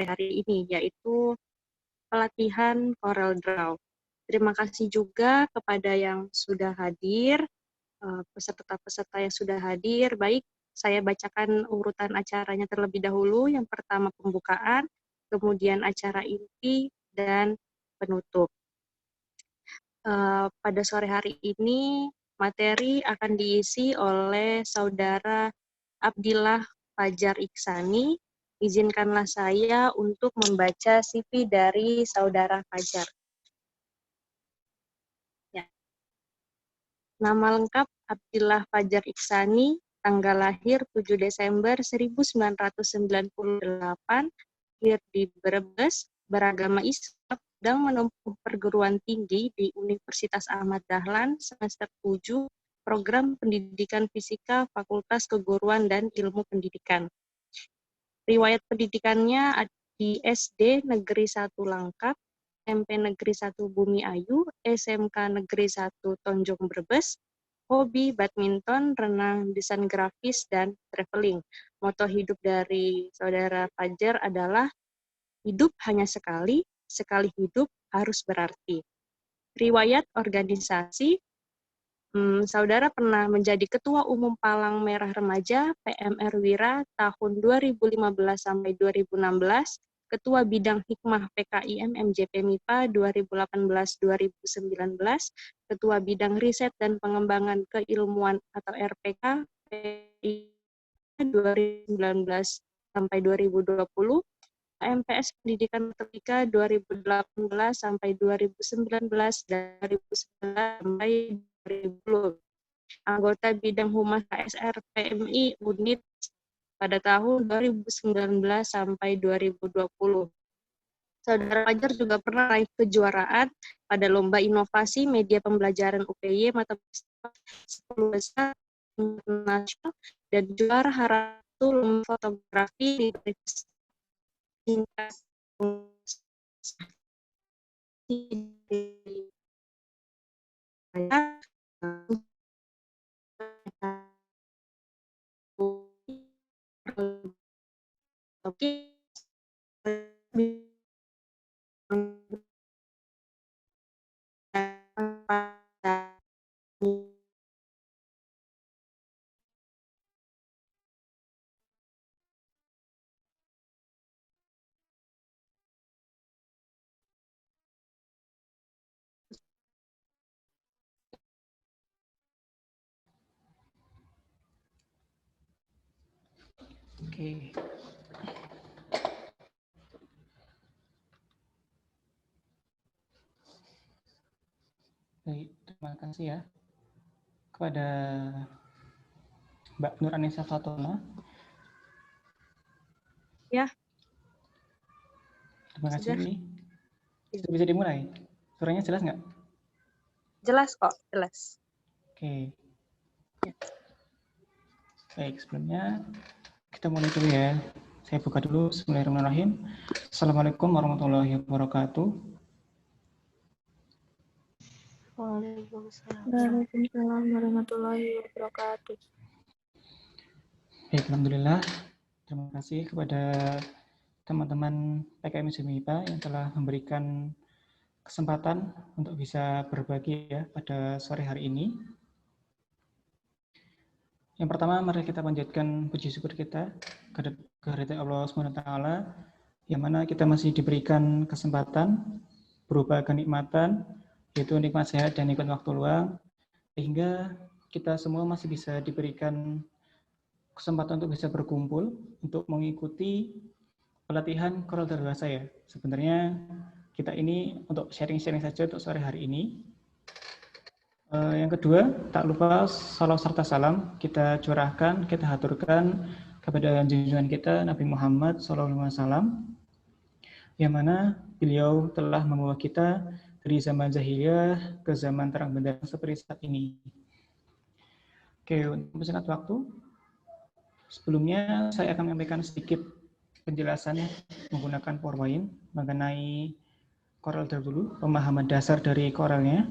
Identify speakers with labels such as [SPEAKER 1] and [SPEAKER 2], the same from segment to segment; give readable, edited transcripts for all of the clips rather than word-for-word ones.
[SPEAKER 1] hari ini, yaitu pelatihan CorelDRAW. Terima kasih juga kepada yang sudah hadir, peserta-peserta yang sudah hadir. Baik, saya bacakan urutan acaranya terlebih dahulu. Yang pertama pembukaan, kemudian acara inti, dan penutup. Pada sore hari ini, materi akan diisi oleh Saudara Abdillah Fajar Iksani. Izinkanlah saya untuk membaca CV dari Saudara Fajar. Ya. Nama lengkap Abdillah Fajar Iksani, tanggal lahir 7 Desember 1998, lahir di Brebes, beragama Islam, sedang menempuh perguruan tinggi di Universitas Ahmad Dahlan semester 7, program pendidikan fisika Fakultas Keguruan dan Ilmu Pendidikan. Riwayat pendidikannya di SD Negeri 1 Langkat, SMP Negeri 1 Bumi Ayu, SMK Negeri 1 Tonjong Brebes, hobi badminton, renang, desain grafis, dan traveling. Moto hidup dari Saudara Fajar adalah hidup hanya sekali, sekali hidup harus berarti. Riwayat organisasi, Saudara pernah menjadi Ketua Umum Palang Merah Remaja PMR Wira tahun 2015 sampai 2016, Ketua Bidang Hikmah PKIM MJP MIPA 2018-2019, Ketua Bidang Riset dan Pengembangan Keilmuan atau RPK PI 2019 sampai 2020, MPS Pendidikan Metodika 2018 sampai 2019 dan 2019 sampai 2020. Anggota Bidang Humas KSR PMI Unit pada tahun 2019 sampai 2020. Saudara Fajar juga pernah raih kejuaraan pada Lomba Inovasi Media Pembelajaran UPY mata 10 besar nasional dan juara Haratu Lomba Fotografi di tingkat oke.
[SPEAKER 2] Oke. Baik, terima kasih ya kepada Mbak Nur Anissa Fatona.
[SPEAKER 1] Ya.
[SPEAKER 2] Terima kasih.
[SPEAKER 1] Sudah.
[SPEAKER 2] Sudah bisa dimulai. Suaranya jelas nggak?
[SPEAKER 1] Jelas kok, jelas.
[SPEAKER 2] Oke.
[SPEAKER 1] Ya.
[SPEAKER 2] Baik, sebelumnya kita mulai dulu ya. Saya buka dulu. Bismillahirrahmanirrahim. Assalamualaikum warahmatullahi wabarakatuh.
[SPEAKER 3] Waalaikumsalam warahmatullahi wabarakatuh.
[SPEAKER 2] Baik, alhamdulillah. Terima kasih kepada teman-teman PKM MIPA yang telah memberikan kesempatan untuk bisa berbagi ya pada sore hari ini. Yang pertama, mari kita panjatkan puji syukur kita kehadirat Allah SWT, yang mana kita masih diberikan kesempatan berupa kenikmatan, yaitu nikmat sehat dan nikmat waktu luang, sehingga kita semua masih bisa diberikan kesempatan untuk bisa berkumpul untuk mengikuti pelatihan CorelDRAW saya. Sebenarnya kita ini untuk sharing-sharing saja untuk sore hari ini. Yang kedua, tak lupa salawat serta salam kita curahkan, kita haturkan kepada junjungan kita Nabi Muhammad SAW, yang mana beliau telah membawa kita dari zaman jahiliyah ke zaman terang benderang seperti saat ini. Oke, untuk mempersingkat waktu, sebelumnya saya akan menyampaikan sedikit penjelasan menggunakan PowerPoint mengenai CorelDRAW dulu, pemahaman dasar dari Corelnya.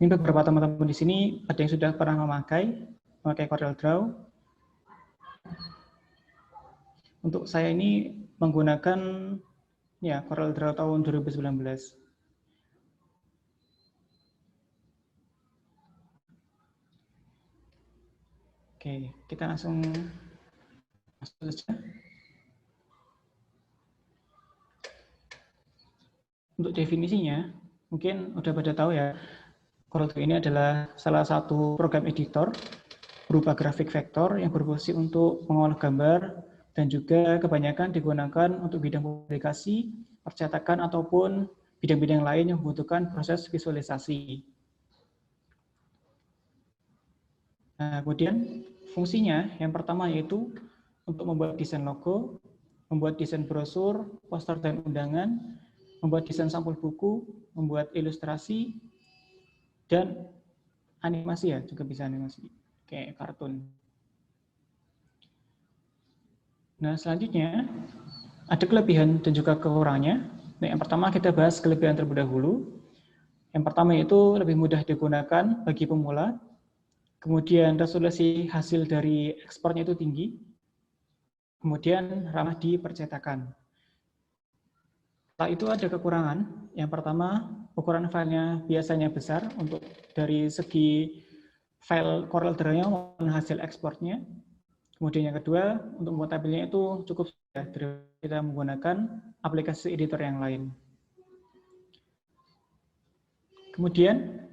[SPEAKER 2] Ini beberapa teman-teman di sini ada yang sudah pernah memakai CorelDRAW. Untuk saya ini menggunakan ya CorelDRAW tahun 2019. Oke, kita langsung masuk saja. Untuk definisinya, mungkin udah pada tahu ya, CorelDRAW ini adalah salah satu program editor berupa grafik vektor yang berfungsi untuk mengolah gambar dan juga kebanyakan digunakan untuk bidang publikasi, percetakan, ataupun bidang-bidang lain yang membutuhkan proses visualisasi. Nah, kemudian fungsinya yang pertama yaitu untuk membuat desain logo, membuat desain brosur, poster dan undangan, membuat desain sampul buku, membuat ilustrasi, dan animasi ya, juga bisa animasi, kayak kartun. Nah, selanjutnya ada kelebihan dan juga kekurangannya. Nah, yang pertama kita bahas kelebihan terlebih dahulu. Yang pertama yaitu lebih mudah digunakan bagi pemula. Kemudian resolusi hasil dari ekspornya itu tinggi. Kemudian ramah di percetakan. Setelah itu ada kekurangan. Yang pertama, ukuran filenya biasanya besar untuk dari segi file CorelDRAW-nya maupun hasil ekspornya. Kemudian yang kedua, untuk membuat tabelnya itu cukup sudah daripada kita menggunakan aplikasi editor yang lain. Kemudian,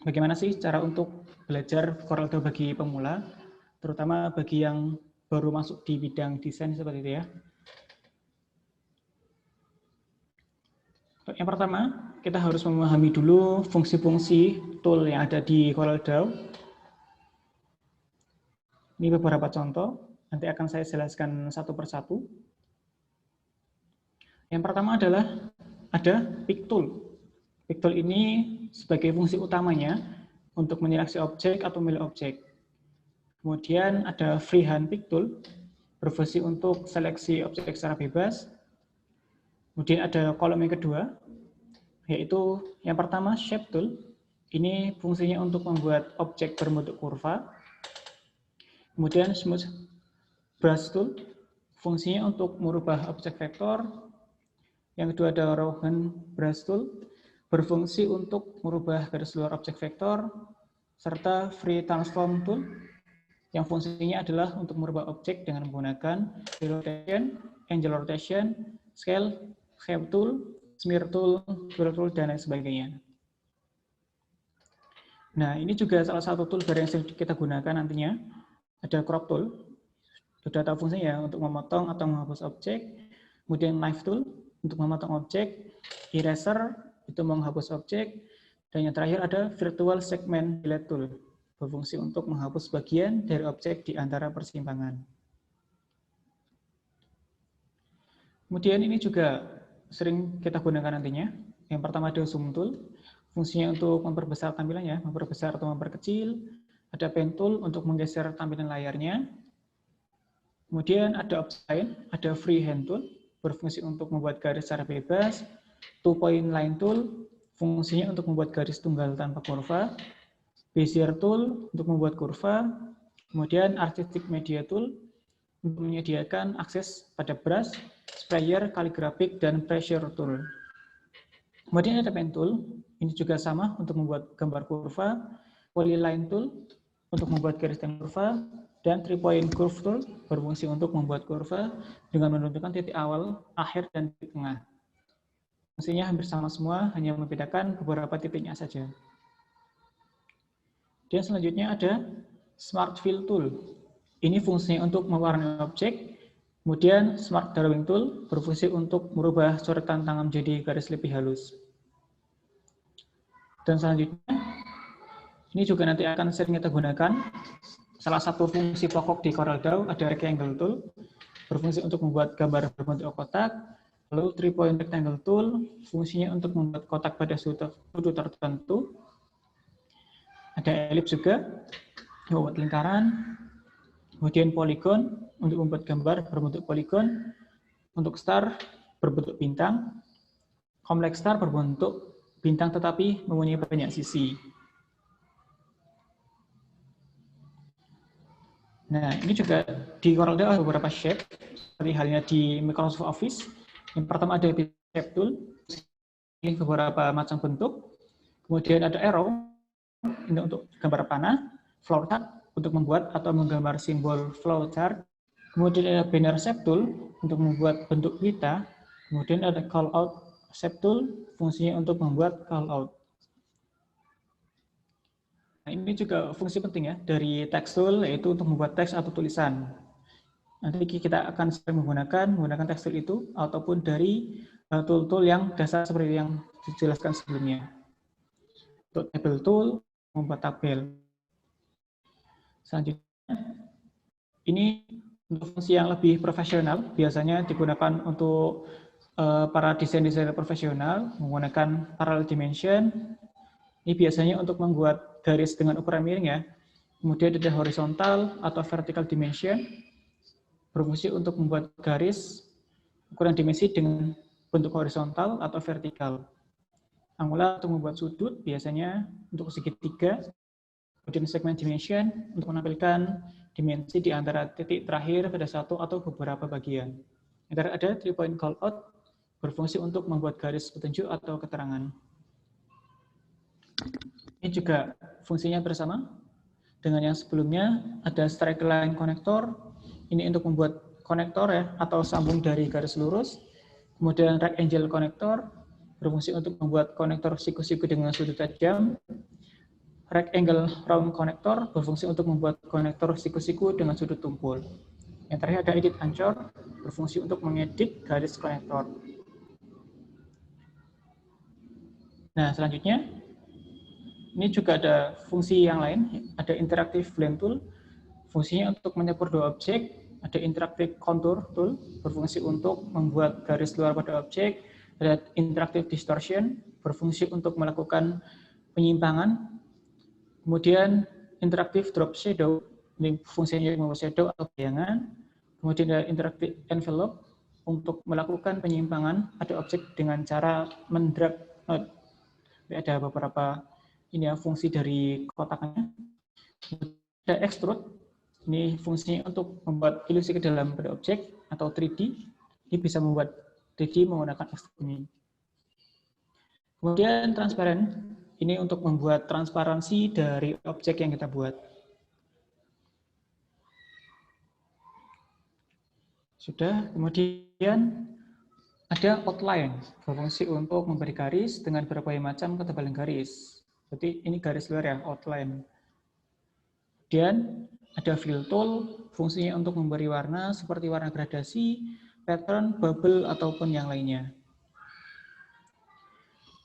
[SPEAKER 2] bagaimana sih cara untuk belajar CorelDRAW bagi pemula, terutama bagi yang baru masuk di bidang desain seperti itu ya. Yang pertama, kita harus memahami dulu fungsi-fungsi tool yang ada di CorelDRAW. Ini beberapa contoh, nanti akan saya jelaskan satu persatu. Yang pertama adalah ada Pick Tool. Pick Tool ini sebagai fungsi utamanya untuk menyeleksi objek atau memilih objek. Kemudian ada Freehand Pick Tool, berfungsi untuk seleksi objek secara bebas. Kemudian ada kolom yang kedua, yaitu yang pertama Shape Tool. Ini fungsinya untuk membuat objek berbentuk kurva. Kemudian Smooth Brush Tool, fungsinya untuk merubah objek vektor. Yang kedua ada Roughen Brush Tool, berfungsi untuk merubah garis luar objek vektor. Serta Free Transform Tool, yang fungsinya adalah untuk merubah objek dengan menggunakan rotation, angle rotation, scale, shape tool, smear tool, swirl tool, dan lain sebagainya. Nah, ini juga salah satu tool yang sering kita gunakan nantinya. Ada crop tool, sudah tahu fungsinya untuk memotong atau menghapus objek. Kemudian knife tool untuk memotong objek, eraser itu menghapus objek, dan yang terakhir ada virtual segment delete tool, berfungsi untuk menghapus bagian dari objek di antara persimpangan. Kemudian ini juga sering kita gunakan nantinya. Yang pertama ada zoom tool, fungsinya untuk memperbesar tampilannya, memperbesar atau memperkecil. Ada pen tool untuk menggeser tampilan layarnya. Kemudian ada Outline, ada Freehand tool, berfungsi untuk membuat garis secara bebas. Two point line tool, fungsinya untuk membuat garis tunggal tanpa kurva. Bezier tool untuk membuat kurva. Kemudian Artistic Media tool untuk menyediakan akses pada brush, sprayer, kaligrafik, dan pressure tool. Kemudian ada pen tool, ini juga sama untuk membuat gambar kurva. Polyline tool untuk membuat garis dan kurva, dan 3-point curve tool berfungsi untuk membuat kurva dengan menentukan titik awal, akhir, dan titik tengah. Fungsinya hampir sama semua, hanya membedakan beberapa titiknya saja. Dan selanjutnya ada Smart Fill tool. Ini fungsinya untuk mewarnai objek. Kemudian Smart Drawing tool berfungsi untuk merubah coretan tangan menjadi garis lebih halus. Dan selanjutnya, ini juga nanti akan sering kita gunakan. Salah satu fungsi pokok di CorelDRAW ada Rectangle tool, berfungsi untuk membuat gambar berbentuk kotak. Lalu 3-point rectangle tool, fungsinya untuk membuat kotak pada sudut tertentu. Ada ellipse juga, membuat lingkaran. Kemudian polygon, untuk membuat gambar berbentuk polygon. Untuk star, berbentuk bintang. Complex star berbentuk bintang tetapi mempunyai banyak sisi. Nah, ini juga di Corel ada beberapa shape, seperti halnya di Microsoft Office. Yang pertama ada shape tool, ini beberapa macam bentuk. Kemudian ada arrow, ini untuk gambar panah, flow chart untuk membuat atau menggambar simbol flow chart. Kemudian ada banner shape tool untuk membuat bentuk pita. Kemudian ada call out shape tool, fungsinya untuk membuat call out. Nah, ini juga fungsi penting ya dari text tool, yaitu untuk membuat teks atau tulisan. Nanti kita akan sering menggunakan text tool itu ataupun dari tool-tool yang dasar seperti yang dijelaskan sebelumnya. Untuk table tool, membuat tabel. Selanjutnya, ini untuk fungsi yang lebih profesional, biasanya digunakan untuk para desainer profesional menggunakan parallel dimension. Ini biasanya untuk membuat garis dengan ukuran miring ya. Kemudian ada horizontal atau vertical dimension, berfungsi untuk membuat garis ukuran dimensi dengan bentuk horizontal atau vertikal. Angular untuk membuat sudut, biasanya untuk segitiga. Kemudian segment dimension untuk menampilkan dimensi di antara titik terakhir pada satu atau beberapa bagian. Yang ada 3-point callout, berfungsi untuk membuat garis petunjuk atau keterangan. Ini juga fungsinya bersama dengan yang sebelumnya. Ada straight line connector, ini untuk membuat konektor ya, atau sambung dari garis lurus. Kemudian rectangle connector, berfungsi untuk membuat konektor siku-siku dengan sudut tajam. Rectangle round connector, berfungsi untuk membuat konektor siku-siku dengan sudut tumpul. Yang terakhir ada edit anchor, berfungsi untuk mengedit garis konektor. Nah, selanjutnya, ini juga ada fungsi yang lain, ada interactive blend tool, fungsinya untuk menyebur dua objek. Ada interactive contour tool, berfungsi untuk membuat garis luar pada objek. Ada interactive distortion, berfungsi untuk melakukan penyimpangan. Kemudian interactive drop shadow, ini fungsinya membuat shadow atau bayangan. Kemudian ada interactive envelope, untuk melakukan penyimpangan pada objek dengan cara mendrag node. Ada beberapa ini ya fungsi dari kotaknya. Ada extrude, ini fungsinya untuk membuat ilusi ke dalam pada objek atau 3D. Ini bisa membuat 3D menggunakan extrude ini. Kemudian transparent, ini untuk membuat transparansi dari objek yang kita buat. Sudah, kemudian ada outline, berfungsi untuk memberi garis dengan berbagai macam ketebalan garis. Jadi ini garis luar ya, outline. Kemudian ada fill tool, fungsinya untuk memberi warna seperti warna gradasi, pattern, bubble, ataupun yang lainnya.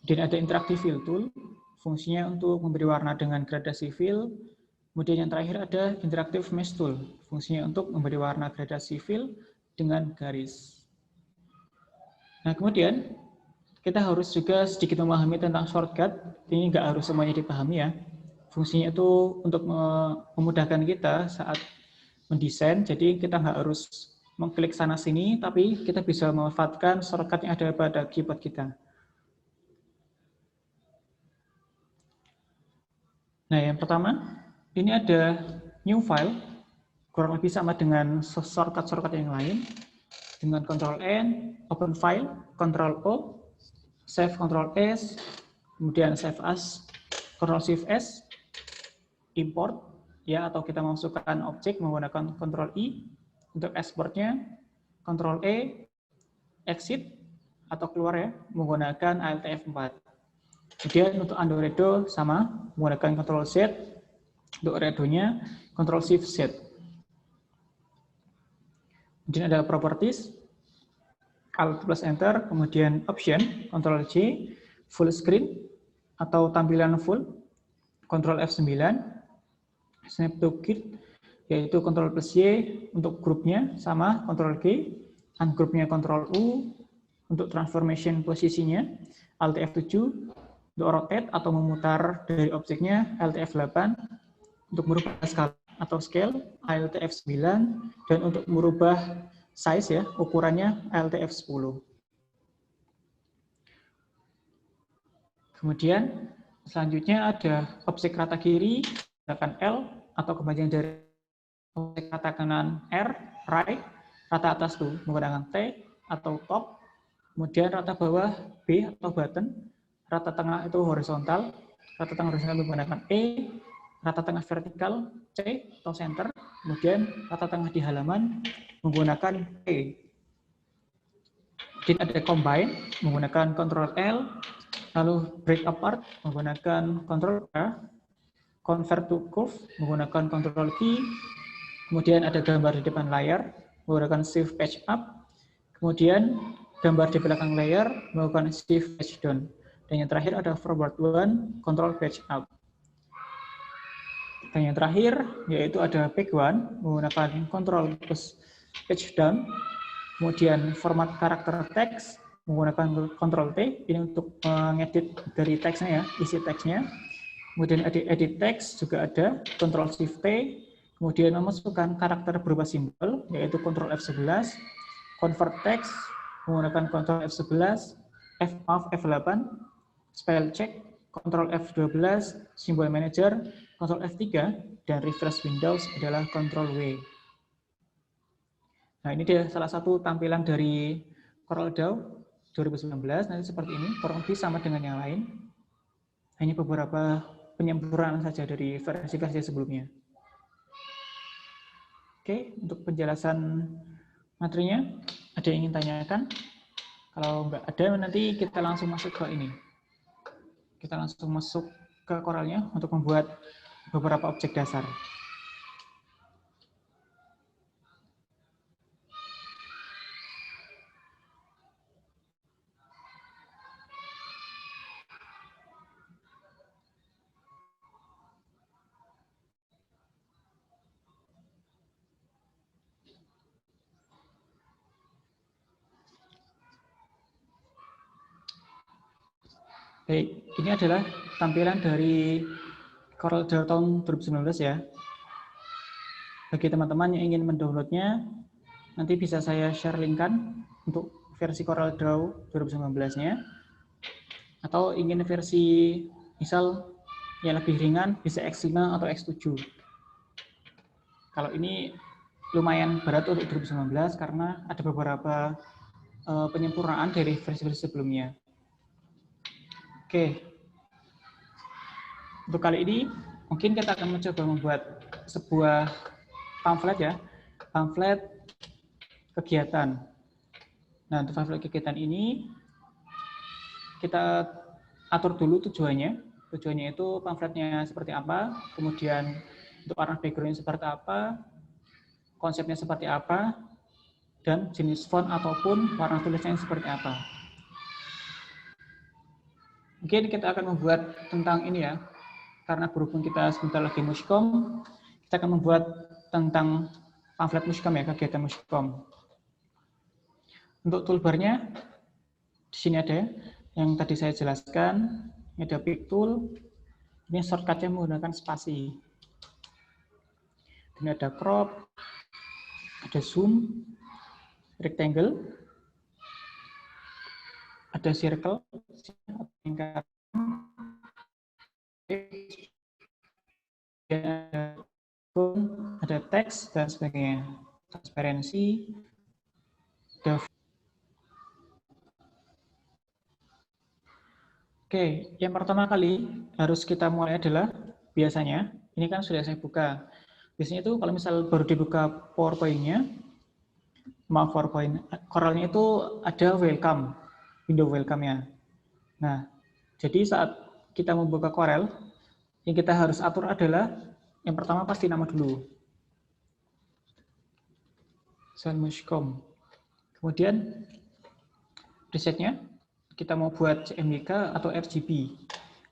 [SPEAKER 2] Kemudian ada interactive fill tool, fungsinya untuk memberi warna dengan gradasi fill. Kemudian yang terakhir ada interactive mesh tool, fungsinya untuk memberi warna gradasi fill dengan garis. Nah, kemudian kita harus juga sedikit memahami tentang shortcut. Ini nggak harus semuanya dipahami ya. Fungsinya itu untuk memudahkan kita saat mendesain. Jadi kita nggak harus mengklik sana sini, tapi kita bisa memanfaatkan shortcut yang ada pada keyboard kita. Nah, yang pertama, ini ada new file, kurang lebih sama dengan shortcut yang lain. Dengan Ctrl N, open file, Ctrl O, save Ctrl S, kemudian save as, Ctrl Shift S, import, ya, atau kita masukkan objek menggunakan Ctrl I, untuk ekspornya, Ctrl E, exit, atau keluar ya, menggunakan Alt F4. Kemudian untuk undo redo sama, menggunakan Ctrl Z, untuk redonya, Ctrl Shift Z. Kemudian ada properties, Alt plus Enter, kemudian option, Ctrl J, full screen, atau tampilan full, Ctrl F9, snap to grid, yaitu Ctrl plus Y untuk grupnya, sama Ctrl G, ungroupnya Ctrl U, untuk transformation posisinya, Alt F7, untuk rotate atau memutar dari objeknya, Alt F8, untuk merubah skala atau scale, Alt F9, dan untuk merubah size ya, ukurannya Alt F10. Kemudian selanjutnya ada objek rata kiri, menggunakan L atau kepanjangan dari objek rata kanan R, right, rata atas tuh menggunakan T atau top, kemudian rata bawah B atau button, rata tengah itu horizontal, rata tengah horizontal menggunakan E, rata tengah vertikal C atau center, kemudian rata tengah di halaman menggunakan P. Jadi ada combine menggunakan Ctrl L, lalu break apart menggunakan Ctrl A, convert to curve menggunakan Ctrl K, kemudian ada gambar di depan layar menggunakan Shift Page Up, kemudian gambar di belakang layar menggunakan Shift Page Down, dan yang terakhir ada forward one, Ctrl Page Up. Dan yang terakhir yaitu ada back one menggunakan Ctrl Page Down, kemudian format karakter teks menggunakan Ctrl T, ini untuk mengedit dari teksnya ya, isi teksnya. Kemudian edit teks juga ada, Ctrl Shift T, kemudian memasukkan karakter berupa simbol, yaitu Ctrl F11, convert text menggunakan Ctrl F11, F8, spell check, Ctrl F12, simbol manager, Ctrl F3, dan refresh Windows adalah Ctrl W. Nah, ini dia salah satu tampilan dari CorelDRAW 2019, nanti seperti ini, kurang lebih sama dengan yang lain. Hanya beberapa penyempurnaan saja dari versi-versi sebelumnya. Oke, untuk penjelasan materinya, ada yang ingin tanyakan? Kalau nggak ada, nanti kita langsung masuk ke ini. Kita langsung masuk ke Corelnya untuk membuat beberapa objek dasar. Baik, ini adalah tampilan dari CorelDRAW tahun 2019 ya. Bagi teman-teman yang ingin mendownloadnya, nanti bisa saya share link-kan untuk versi CorelDRAW 2019-nya. Atau ingin versi misal yang lebih ringan, bisa X5 atau X7. Kalau ini lumayan berat untuk 2019 karena ada beberapa penyempurnaan dari versi-versi sebelumnya. Oke, untuk kali ini mungkin kita akan mencoba membuat sebuah pamflet ya, pamflet kegiatan. Nah, untuk pamflet kegiatan ini kita atur dulu tujuannya. Tujuannya itu pamfletnya seperti apa, kemudian untuk warna background seperti apa, konsepnya seperti apa, dan jenis font ataupun warna tulisnya seperti apa. Mungkin kita akan membuat tentang ini ya, karena berhubung kita sebentar lagi Mushcom, kita akan membuat tentang pamflet Mushcom ya, kegiatan Mushcom. Untuk toolbarnya, di sini ada yang tadi saya jelaskan, ini ada pick tool, ini shortcut-nya menggunakan spasi. Ini ada crop, ada zoom, rectangle, ada circle, ada teks dan sebagainya, transparansi. Oke, yang pertama kali harus kita mulai adalah biasanya ini kan sudah saya buka. Biasanya itu kalau misal baru dibuka PowerPoint-nya, PowerPoint Corelnya itu ada welcome, window welcome-nya. Nah, jadi saat kita membuka Corel, yang kita harus atur adalah yang pertama pasti nama dulu. Mushcom. Kemudian presetnya kita mau buat CMYK atau RGB.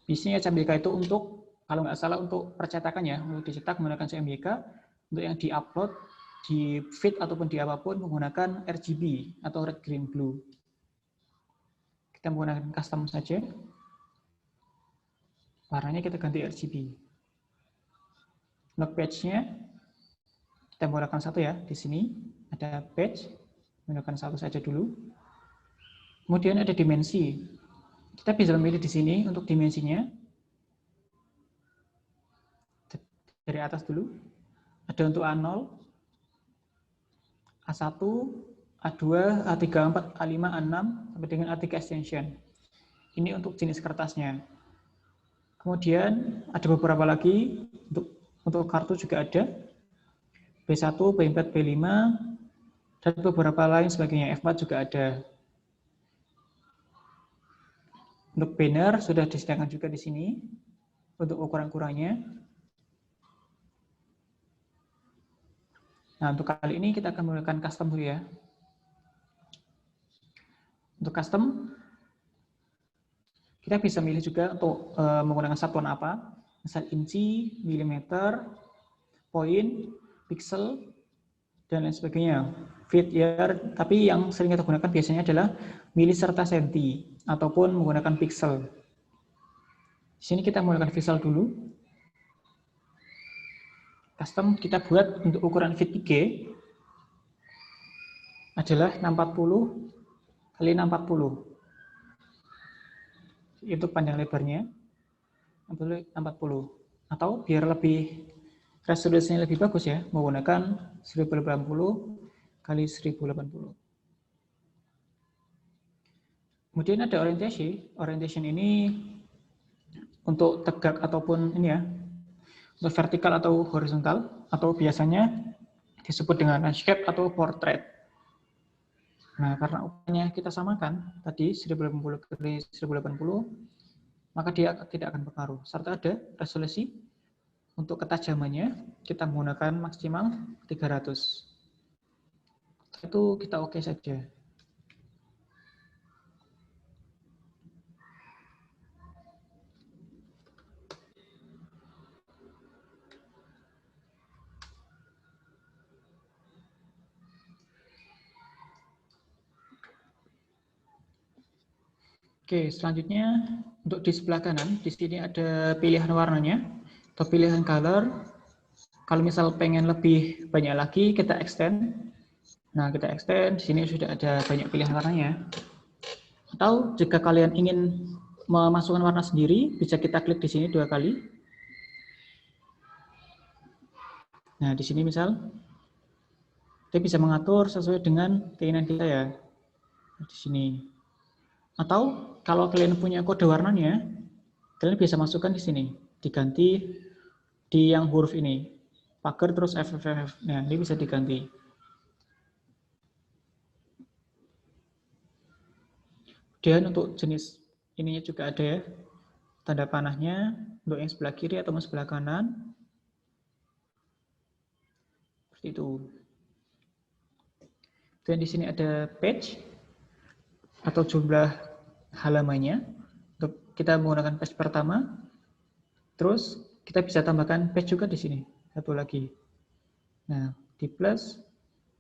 [SPEAKER 2] Biasanya CMYK itu untuk, kalau nggak salah untuk percetakan ya, untuk dicetak menggunakan CMYK, untuk yang di-upload, di feed ataupun di apapun menggunakan RGB atau red, green, blue. Kita menggunakan custom saja. Warnanya kita ganti RGB. Untuk page-nya, kita menggunakan satu ya, di sini ada page, menggunakan satu saja dulu. Kemudian ada dimensi. Kita bisa memilih di sini untuk dimensinya. Dari atas dulu. Ada untuk A0, A1, A2, A3, A4, A5, A6, sampai dengan A3 extension. Ini untuk jenis kertasnya. Kemudian ada beberapa lagi, untuk kartu juga ada. B1, B4, B5, dan beberapa lain sebagainya. F4 juga ada. Untuk banner sudah disediakan juga di sini untuk ukuran-ukurannya. Nah, untuk kali ini kita akan menggunakan custom dulu ya. Untuk custom, kita bisa milih juga untuk menggunakan satuan apa, misal inci, milimeter, poin, pixel, dan lain sebagainya. Feet, year, tapi yang sering kita gunakan biasanya adalah mili serta senti, ataupun menggunakan pixel. Di sini kita menggunakan pixel dulu. Custom kita buat untuk ukuran feet IG adalah 640 kali 640. Itu panjang lebarnya 640. Atau biar lebih resolusinya lebih bagus ya, menggunakan 1080 kali 1080. Kemudian ada orientation ini untuk tegak ataupun ini ya, untuk vertikal atau horizontal, atau biasanya disebut dengan landscape atau portrait. Nah, karena ukurannya kita samakan tadi 1080 kali 1080, maka dia tidak akan berpengaruh. Serta ada resolusi untuk ketajamannya kita menggunakan maksimal 300. Itu kita oke saja. Oke, selanjutnya untuk di sebelah kanan, di sini ada pilihan warnanya atau pilihan color. Kalau misal pengen lebih banyak lagi, kita extend. Nah, kita extend, di sini sudah ada banyak pilihan warnanya. Atau jika kalian ingin memasukkan warna sendiri, bisa kita klik di sini 2 kali. Nah, di sini misal, kita bisa mengatur sesuai dengan keinginan kita ya. Di sini. Atau kalau kalian punya kode warnanya, kalian bisa masukkan di sini, diganti di yang huruf ini, pagar terus FFF. Nah, ini bisa diganti. Dan untuk jenis ininya juga ada ya, tanda panahnya untuk yang sebelah kiri atau sebelah kanan. Seperti itu. Dan di sini ada page atau jumlah halamannya. Untuk kita menggunakan page pertama. Terus kita bisa tambahkan page juga di sini, satu lagi. Nah, di plus,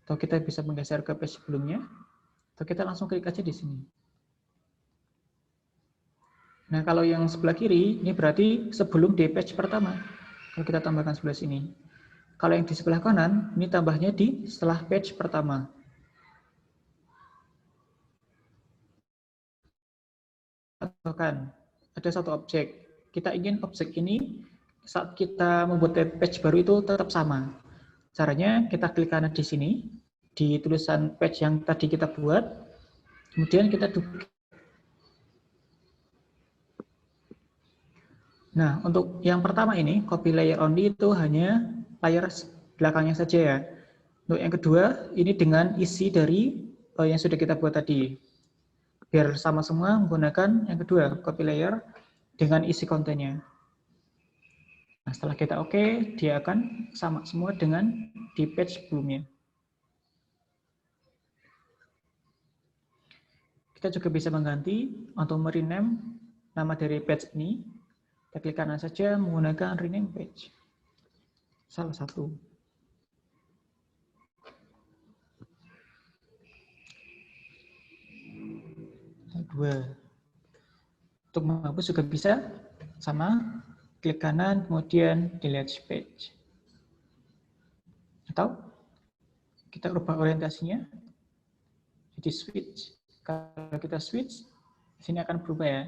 [SPEAKER 2] atau kita bisa menggeser ke page sebelumnya, atau kita langsung klik aja di sini. Nah, kalau yang sebelah kiri, ini berarti sebelum di page pertama. Kalau kita tambahkan sebelah sini. Kalau yang di sebelah kanan, ini tambahnya di setelah page pertama. Atau kan, ada satu objek. Kita ingin objek ini saat kita membuat page baru itu tetap sama. Caranya kita klik kanan di sini, di tulisan page yang tadi kita buat, kemudian kita duplik. Nah, untuk yang pertama ini, copy layer only itu hanya layar belakangnya saja ya. Untuk yang kedua, ini dengan isi dari yang sudah kita buat tadi. Biar sama semua menggunakan yang kedua, copy layer dengan isi kontennya. Nah, setelah kita oke, dia akan sama semua dengan di page sebelumnya. Kita juga bisa mengganti atau merename nama dari page ini. Kita klik kanan saja menggunakan rename page. Salah satu. Dua. Untuk menghapus juga bisa, sama, klik kanan, kemudian delete page. Atau kita ubah orientasinya, jadi switch. Kalau kita switch, sini akan berubah ya.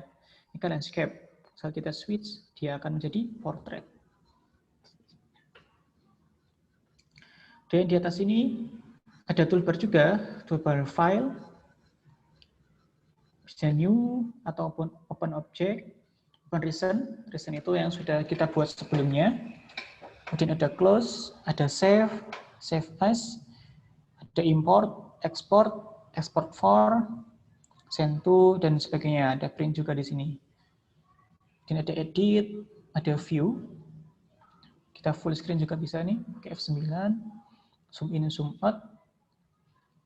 [SPEAKER 2] Ini kan landscape. Saat kita switch, dia akan menjadi portrait. Dan di atas ini ada toolbar juga, toolbar file, bisa new ataupun open object, open recent itu yang sudah kita buat sebelumnya. Kemudian ada close, ada save, save as, ada import, export, export for, send to, dan sebagainya. Ada print juga di sini. Dan ada edit, ada view. Kita full screen juga bisa nih, pakai F9, zoom in, zoom out.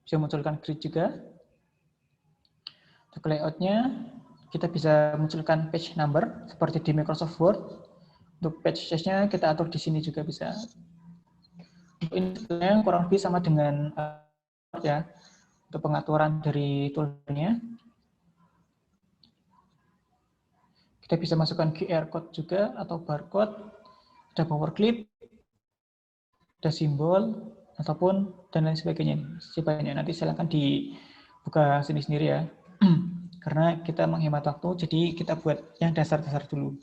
[SPEAKER 2] Bisa munculkan grid juga. Untuk layoutnya, kita bisa munculkan page number, seperti di Microsoft Word. Untuk page size-nya kita atur di sini juga bisa. Ini sebenarnya kurang lebih sama dengan ya, untuk pengaturan dari toolbarnya. Kita bisa masukkan QR code juga atau barcode, ada power clip, ada simbol, ataupun dan lain sebagainya. Sebanyak nanti silakan dibuka sini sendiri ya. Karena kita menghemat waktu, jadi kita buat yang dasar-dasar dulu.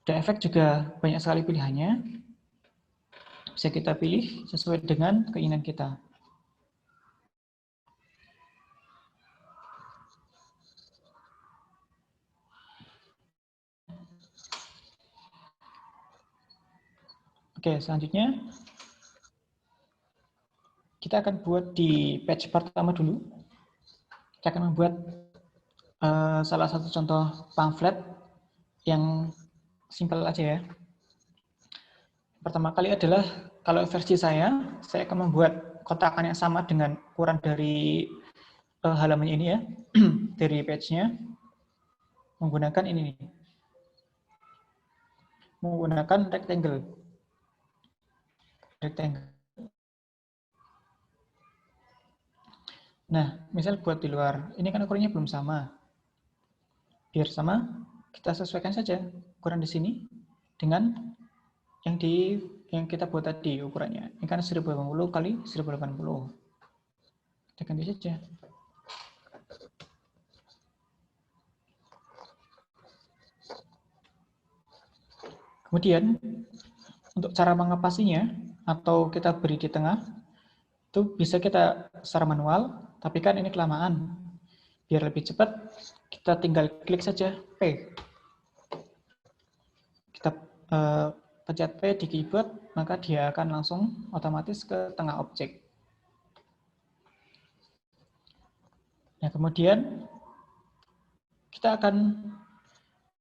[SPEAKER 2] Ada efek juga banyak sekali pilihannya. Bisa kita pilih sesuai dengan keinginan kita. Oke, selanjutnya kita akan buat di page pertama dulu. Kita akan membuat salah satu contoh pamflet yang simpel aja ya. Pertama kali adalah kalau versi saya akan membuat kotakan yang sama dengan ukuran dari halaman ini ya, dari page-nya, menggunakan ini nih. Menggunakan rectangle. Nah, misal buat di luar, ini kan ukurannya belum sama. Biar sama, kita sesuaikan saja ukuran di sini dengan yang kita buat tadi ukurannya. Ini kan 1080 kali 1080. Kita ganti saja. Kemudian, untuk cara mengepasinya, atau kita beri di tengah, itu bisa kita secara manual, tapi kan ini kelamaan. Biar lebih cepat, kita tinggal klik saja P. Kita pencet P di keyboard, maka dia akan langsung otomatis ke tengah objek. Nah, kemudian kita akan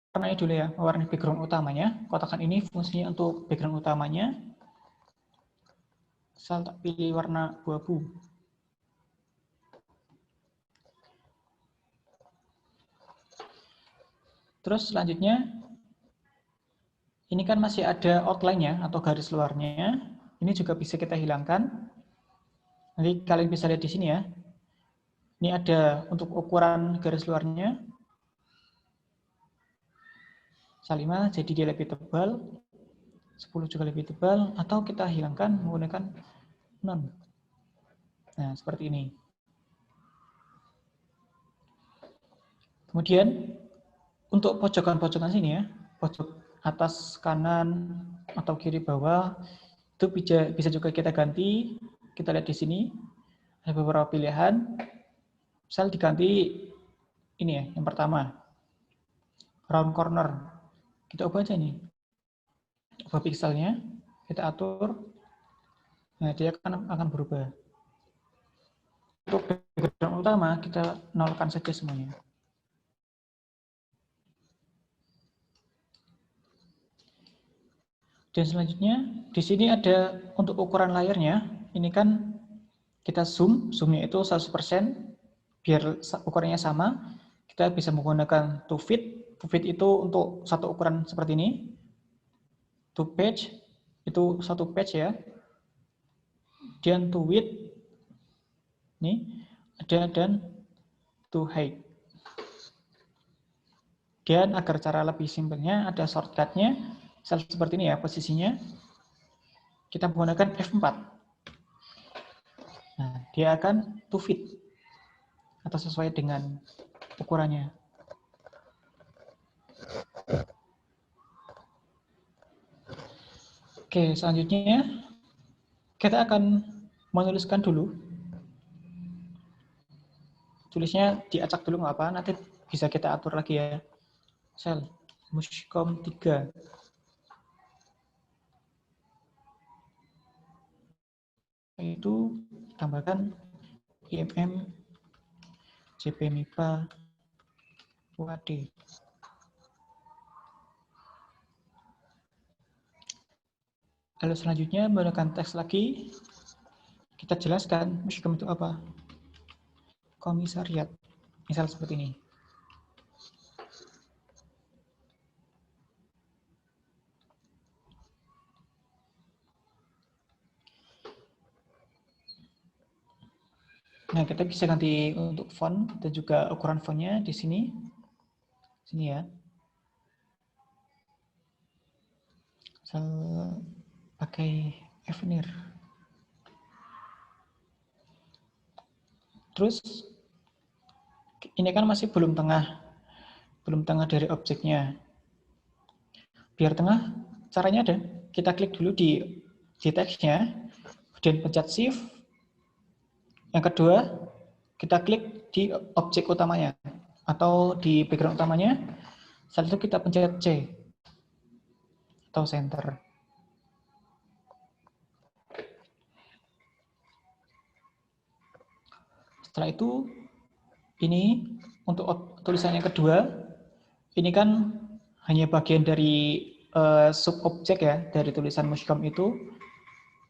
[SPEAKER 2] warnai dulu ya, mewarnai background utamanya. Kotakan ini fungsinya untuk background utamanya. Saya tak pilih warna abu-abu. Terus selanjutnya, ini kan masih ada outline-nya atau garis luarnya. Ini juga bisa kita hilangkan. Nanti kalian bisa lihat di sini ya. Ini ada untuk ukuran garis luarnya. 5, jadi dia lebih tebal. 10 juga lebih tebal. Atau kita hilangkan menggunakan none. Nah, seperti ini. Kemudian, untuk pojokan-pojokan sini ya, pojok atas kanan atau kiri bawah, itu bisa juga kita ganti. Kita lihat di sini, ada beberapa pilihan. Misal diganti ini ya, yang pertama, round corner. Kita ubah aja nih. Ubah pixelnya, kita atur. Nah, dia akan berubah. Untuk background utama, kita nolkan saja semuanya. Dan selanjutnya, di sini ada untuk ukuran layarnya, ini kan kita zoomnya itu 100%, biar ukurannya sama, kita bisa menggunakan to fit. To fit itu untuk satu ukuran seperti ini. To page, itu satu page ya. Dan to width, ini ada, dan to height. Dan agar cara lebih simpelnya, ada shortcut-nya, seperti ini ya posisinya. Kita menggunakan F4. Nah, dia akan to fit atau sesuai dengan ukurannya. Oke, selanjutnya kita akan menuliskan dulu. Tulisnya diacak dulu nggak apa, nanti bisa kita atur lagi ya. Sel Mushcom 3. Itu tambahkan IMM JP MIPA UAD. Lalu selanjutnya menggunakan teks lagi, kita jelaskan Mushcom itu apa. Komisariat, misal seperti ini. Nah, kita bisa ganti untuk font dan juga ukuran fontnya di sini. Sini ya. Saya pakai Avenir. Terus ini kan masih belum tengah dari objeknya. Biar tengah, caranya ada. Kita klik dulu di teksnya, kemudian pencet Shift. Yang kedua, kita klik di objek utamanya atau di background utamanya. Setelah itu kita pencet C atau Center. Setelah itu, ini untuk tulisan yang kedua, ini kan hanya bagian dari sub objek ya, dari tulisan Mushcom itu.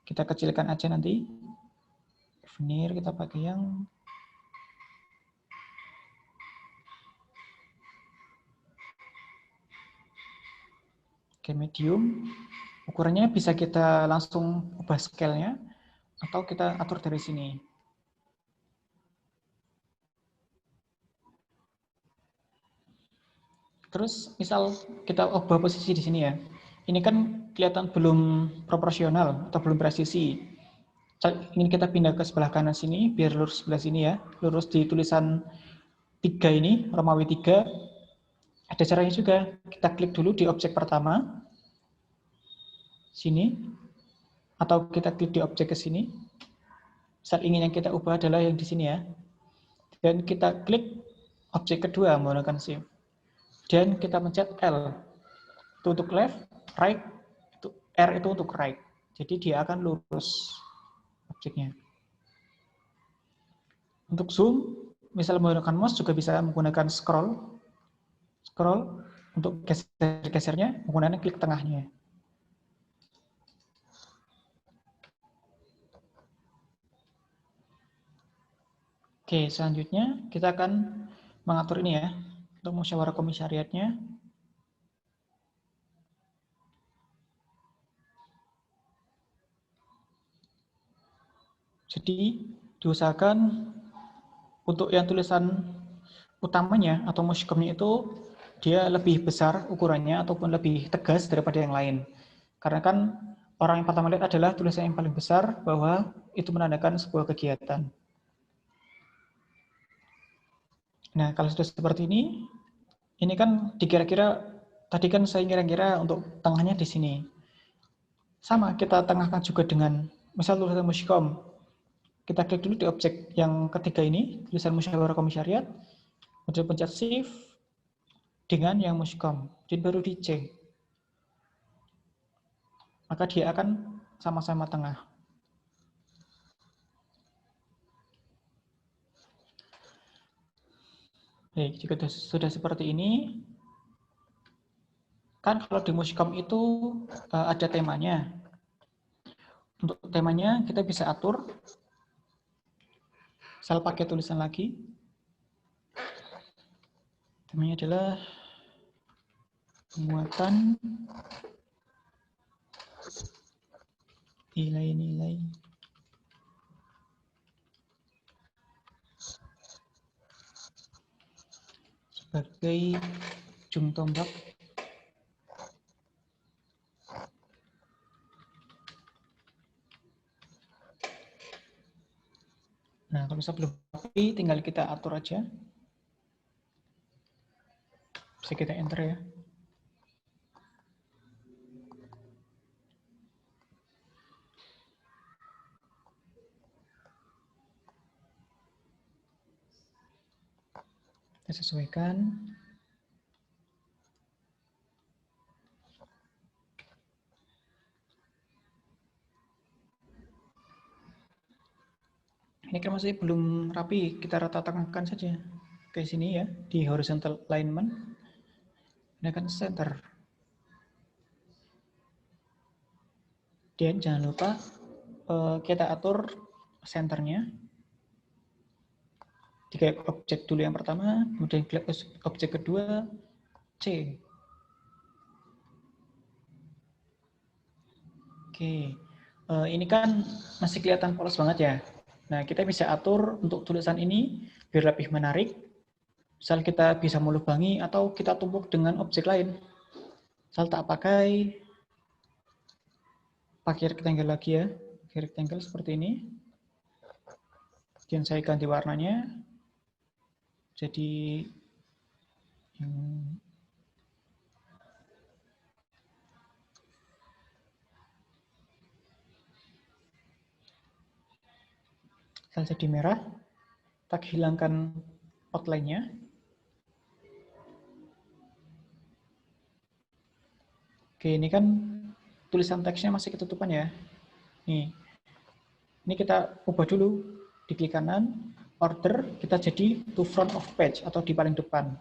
[SPEAKER 2] Kita kecilkan aja nanti. Veneer kita pakai yang medium. Ukurannya bisa kita langsung ubah scale-nya atau kita atur dari sini. Terus misal kita ubah posisi di sini ya. Ini kan kelihatan belum proporsional atau belum presisi. Ingin kita pindah ke sebelah kanan sini biar lurus sebelah sini ya. Lurus di tulisan 3 ini, Romawi 3. Ada caranya juga. Kita klik dulu di objek pertama. Sini. Atau kita klik di objek ke sini. Saat ingin yang kita ubah adalah yang di sini ya. Dan kita klik objek kedua menggunakan Shift. Dan kita pencet L. Itu untuk left, right, itu R itu untuk right. Jadi dia akan lurus objeknya. Untuk zoom, misal menggunakan mouse juga bisa menggunakan scroll. Scroll untuk geser-gesernya menggunakan klik tengahnya. Oke, selanjutnya kita akan mengatur ini ya, untuk musyawarah komisariatnya. Jadi diusahakan untuk yang tulisan utamanya atau Mushcomnya itu dia lebih besar ukurannya ataupun lebih tegas daripada yang lain. Karena kan orang yang pertama lihat adalah tulisan yang paling besar bahwa itu menandakan sebuah kegiatan. Nah, kalau sudah seperti ini kan dikira-kira, tadi kan saya kira-kira untuk tengahnya di sini. Sama, kita tengahkan juga dengan, misal tulisan Mushcom. Kita klik dulu di objek yang ketiga ini, tulisan musyawarah komisariat, kemudian pencet Shift dengan yang Mushcom, dan baru di C. Maka dia akan sama-sama tengah. Baik, jika sudah seperti ini, kan kalau di Mushcom itu ada temanya. Untuk temanya kita bisa atur. Saya pakai tulisan lagi. Temanya adalah penguatan nilai-nilai sebagai ujung tombak Nah, kalau misalnya belum rapi, tinggal kita atur aja. Bisa kita enter ya. Kita sesuaikan. Ini kan masih belum rapi, kita rata tengahkan saja. Ke sini ya, di horizontal alignment. Ini kan center. Dan jangan lupa kita atur senternya. Diklik objek dulu yang pertama, kemudian klik objek kedua, C. Oke, ini kan masih kelihatan polos banget ya. Nah, kita bisa atur untuk tulisan ini biar lebih menarik. Misal kita bisa melubangi atau kita tumpuk dengan objek lain. Misal tak pakai rectangle lagi ya, pakai rectangle seperti ini. Kemudian saya ganti warnanya. Jadi jadi merah, kita hilangkan outline-nya. Oke, ini kan tulisan teksnya masih ketutupan ya. Nih, ini kita ubah dulu, di klik kanan, order, kita jadi to front of page, atau di paling depan.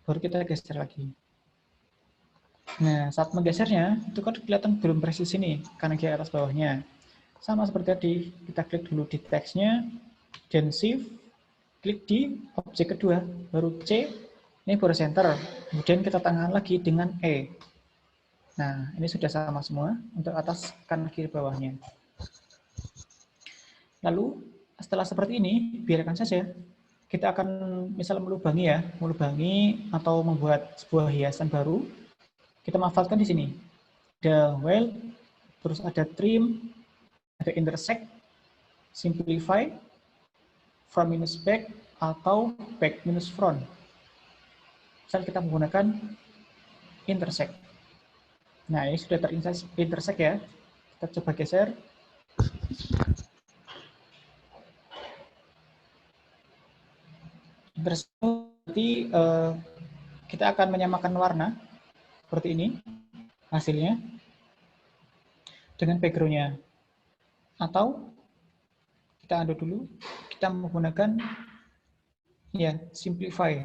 [SPEAKER 2] Baru kita geser lagi. Nah, saat menggesernya, itu kan kelihatan belum persis ini, kanan kiri atas bawahnya. Sama seperti tadi, kita klik dulu di teksnya, dan shift, klik di objek kedua, baru C, ini baru center. Kemudian kita tangan lagi dengan E. Nah, ini sudah sama semua untuk atas, kanan, kiri, bawahnya. Lalu, setelah seperti ini, biarkan saja. Kita akan misal melubangi ya, melubangi atau membuat sebuah hiasan baru. Kita manfaatkan di sini. Ada weld, terus ada trim, ada intersect, simplify, front minus back, atau back minus front. Misal kita menggunakan intersect. Nah, ini sudah terintersect ya. Kita coba geser. Berarti kita akan menyamakan warna seperti ini hasilnya dengan background-nya. Atau kita undo dulu, kita menggunakan ya simplify.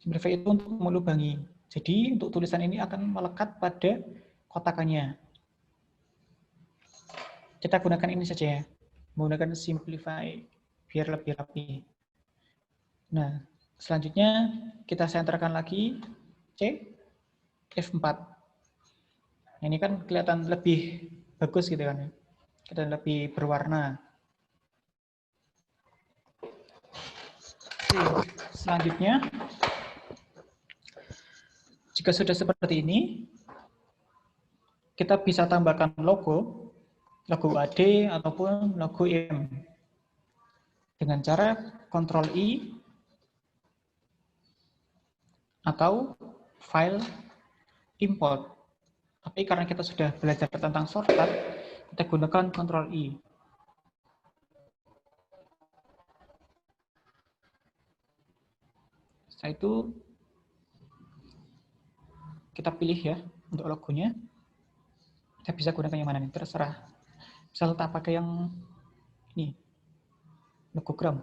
[SPEAKER 2] Simplify itu untuk melubangi. Jadi untuk tulisan ini akan melekat pada kotakannya. Kita gunakan ini saja ya, menggunakan simplify biar lebih rapi. Nah, selanjutnya kita senterkan lagi C, F4. Nah, ini kan kelihatan lebih bagus gitu kan ya, kelihatan lebih berwarna. Oke, selanjutnya jika sudah seperti ini, kita bisa tambahkan logo AD ataupun logo IM dengan cara Ctrl I atau file import. Tapi karena kita sudah belajar tentang shortcut, kita gunakan Ctrl I. Setelah itu kita pilih ya untuk logonya. Kita bisa gunakan yang mana nih, terserah. Misal tak pakai yang ini, logogram.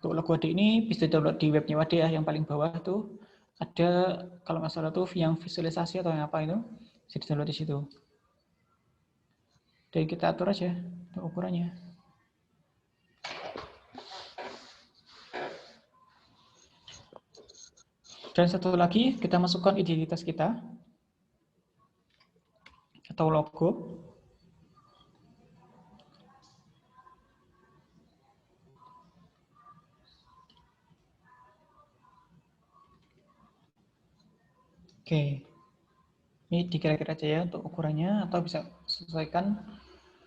[SPEAKER 2] Untuk logo AD ini bisa download di webnya WAD ya, yang paling bawah tuh ada, kalau nggak salah tuh yang visualisasi atau yang apa itu, bisa di download di situ. Dan kita atur aja untuk ukurannya. Dan satu lagi, kita masukkan identitas kita atau logo. Oke, ini dikira-kira aja ya untuk ukurannya, atau bisa sesuaikan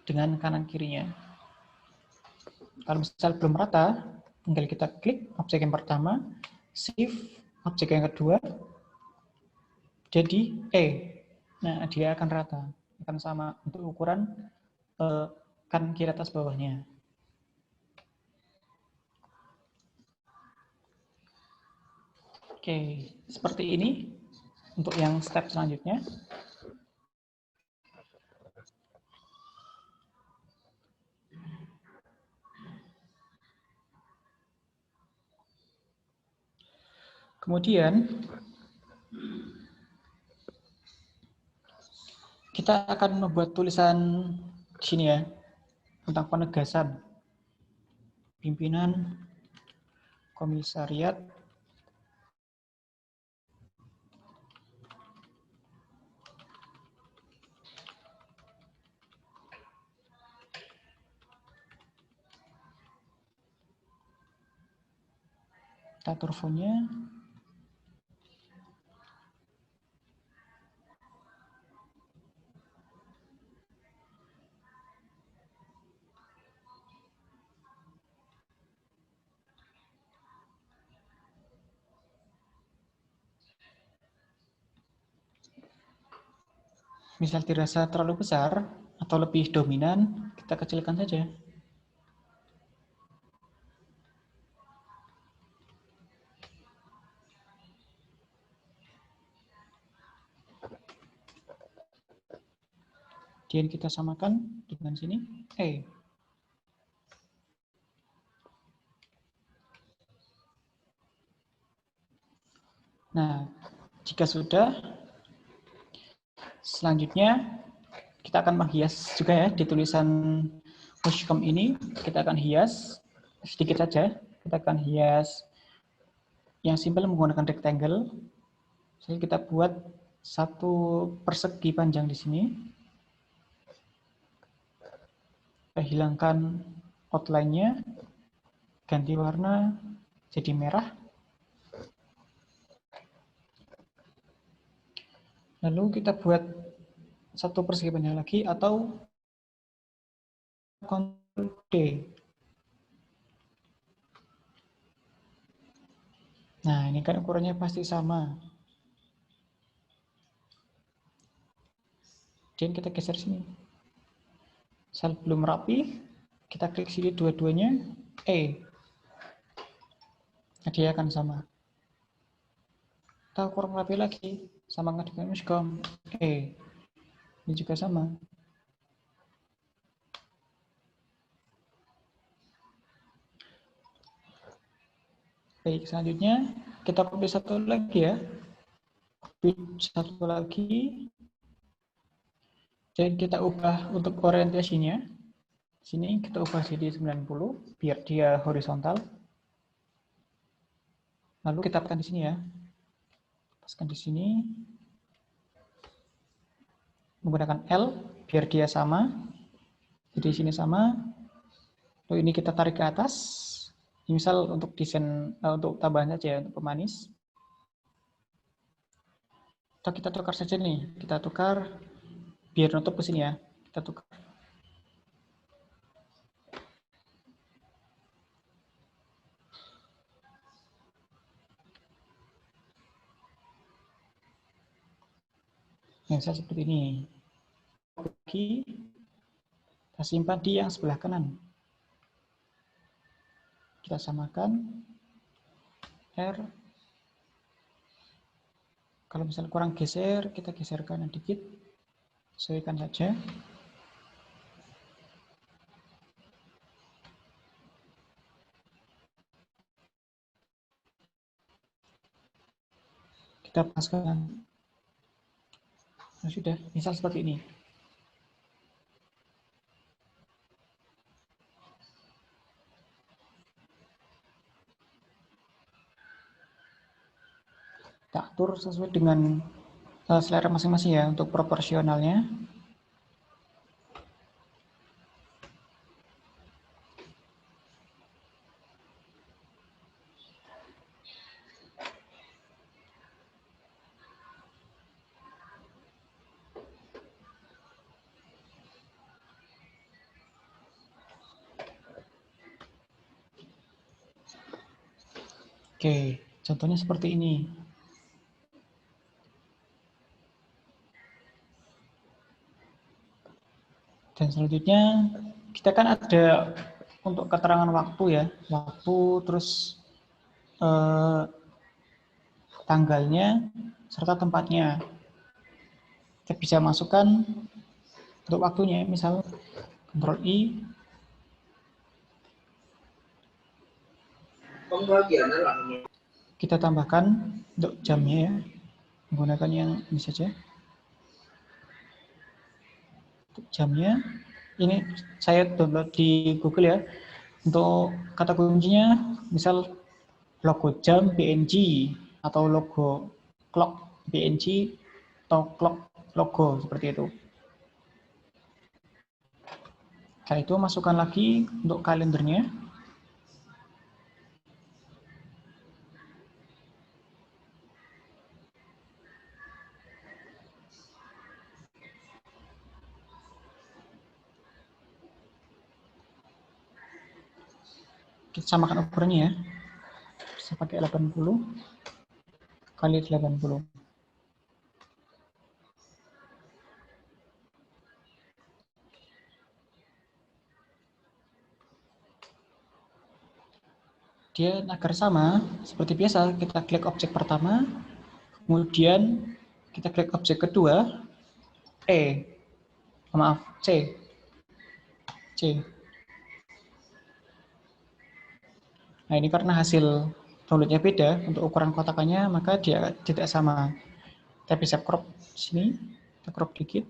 [SPEAKER 2] dengan kanan kirinya. Kalau misal belum rata, tinggal kita klik objek yang pertama, shift objek yang kedua, jadi E. Nah, dia akan rata, akan sama untuk ukuran kanan kiri atas bawahnya. Oke, seperti ini untuk yang step selanjutnya. Kemudian kita akan membuat tulisan di sini ya tentang penegasan pimpinan komisariat kita atur fontnya. Misal dirasa terlalu besar atau lebih dominan, kita kecilkan saja. Kemudian kita samakan dengan sini, Nah, jika sudah, selanjutnya kita akan menghias juga ya di tulisan Mushcom ini. Kita akan hias sedikit saja. Kita akan hias yang simpel menggunakan rectangle. Jadi kita buat satu persegi panjang di sini. Kita hilangkan outline-nya, ganti warna jadi merah. Lalu kita buat satu persegi panjang lagi atau Ctrl D. Nah, ini kan ukurannya pasti sama. Dan kita geser sini. Misal belum rapi, kita klik sini dua-duanya, nah, dia akan sama. Kita kurang rapi lagi, sama dengan Mushcom, ini juga sama. Baik, selanjutnya kita copy satu lagi ya. Copy satu lagi. Dan kita ubah untuk orientasinya. Sini kita ubah jadi 90 biar dia horizontal. Lalu kita paskan di sini ya. Paskan di sini. Menggunakan L biar dia sama. Jadi sini sama. Lalu ini kita tarik ke atas. Misal untuk desain untuk tambahan saja ya, untuk pemanis. Atau kita tukar saja nih. Kita tukar biar nutup ke sini ya. Kita tukar. Yang seperti ini. Oke. Kita simpan di yang sebelah kanan. Kita samakan R. Kalau misalnya kurang geser, kita geser kanan dikit. Sesuaikan saja. Kita paskan. Nah, sudah, misal seperti ini. Kita atur sesuai dengan selera masing-masing ya untuk proporsionalnya. Oke, contohnya seperti ini. Dan selanjutnya kita kan ada untuk keterangan waktu ya, waktu terus tanggalnya, serta tempatnya. Kita bisa masukkan untuk waktunya, misal Ctrl I. Kita tambahkan untuk jamnya ya, menggunakan yang ini saja. Untuk jamnya, ini saya download di Google ya. Untuk kata kuncinya, misal logo jam PNG atau logo clock PNG atau clock logo seperti itu. Setelah itu masukkan lagi untuk kalendernya. Kita samakan ukurannya ya. Bisa pakai 80 kali 80. Dia agar sama, seperti biasa kita klik objek pertama, kemudian kita klik objek kedua, C. Nah ini karena hasil downloadnya beda, untuk ukuran kotakannya maka dia tidak sama. Kita bisa crop sini, kita crop dikit.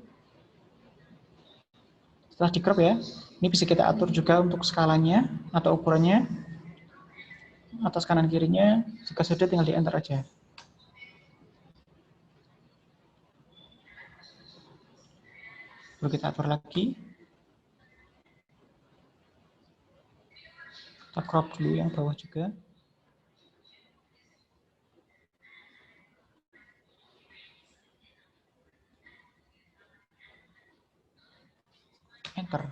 [SPEAKER 2] Setelah di crop ya, ini bisa kita atur juga untuk skalanya atau ukurannya, atas kanan kirinya, jika sudah tinggal di enter aja. Lalu kita atur lagi. Kita crop dulu yang bawah juga. Enter.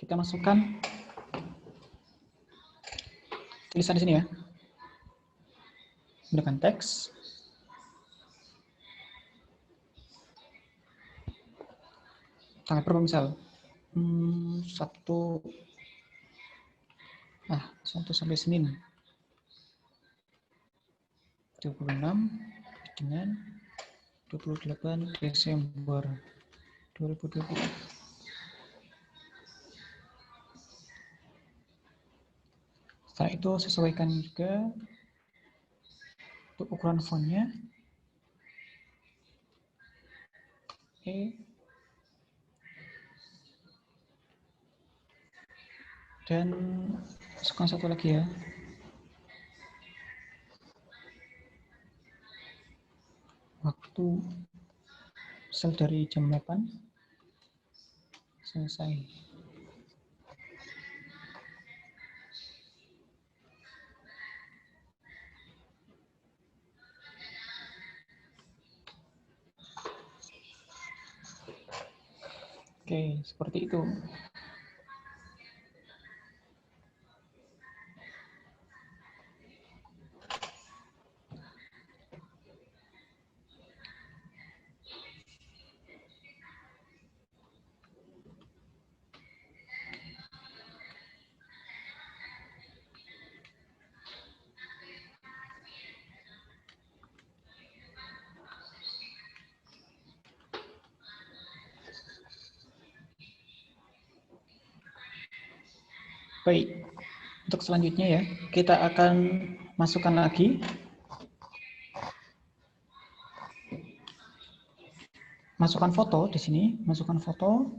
[SPEAKER 2] Kita masukkan tulisan di sini ya. Gunakan teks. Tanggal berapa misal? 1 sampai Senin. 26 dengan 28 Desember 2020. Setelah itu sesuaikan juga untuk ukuran fontnya. Dan masukkan satu lagi ya. Waktu sel dari jam 8 selesai. Oke, seperti itu. Baik, untuk selanjutnya ya, kita akan masukkan lagi. Masukkan foto di sini, masukkan foto.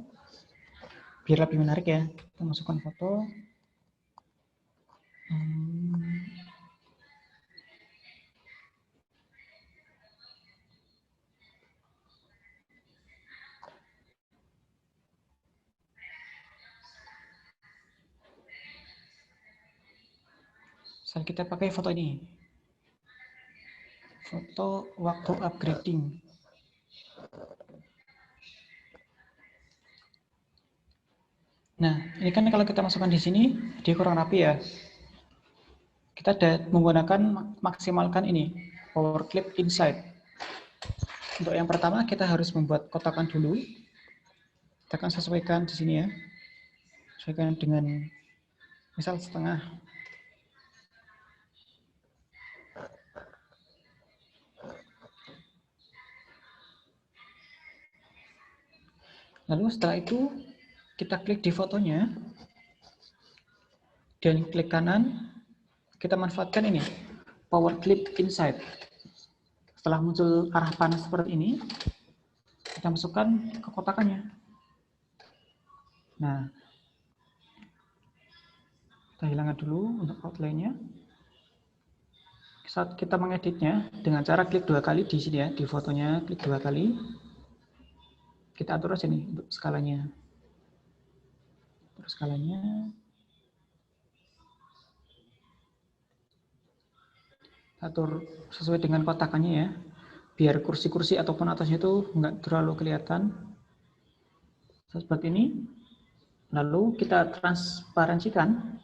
[SPEAKER 2] Biar lebih menarik ya, kita masukkan foto. Kita pakai foto ini. Foto waktu upgrading. Nah, ini kan kalau kita masukkan di sini, dia kurang rapi ya. Kita menggunakan maksimalkan ini, Power Clip Inside. Untuk yang pertama, kita harus membuat kotakan dulu. Kita akan sesuaikan di sini ya. Sesuaikan dengan misal setengah. Lalu setelah itu, kita klik di fotonya. Dan klik kanan, kita manfaatkan ini, Power Clip Inside. Setelah muncul arah panas seperti ini, kita masukkan ke kotakannya. Nah, kita hilangkan dulu untuk outline-nya. Saat kita mengeditnya, dengan cara klik 2 kali di sini ya, di fotonya klik 2 kali. Kita atur aja nih untuk skalanya. Terus skalanya. Atur sesuai dengan kotakannya ya. Biar kursi-kursi ataupun atasnya itu nggak terlalu kelihatan. Seperti ini. Lalu kita transparansikan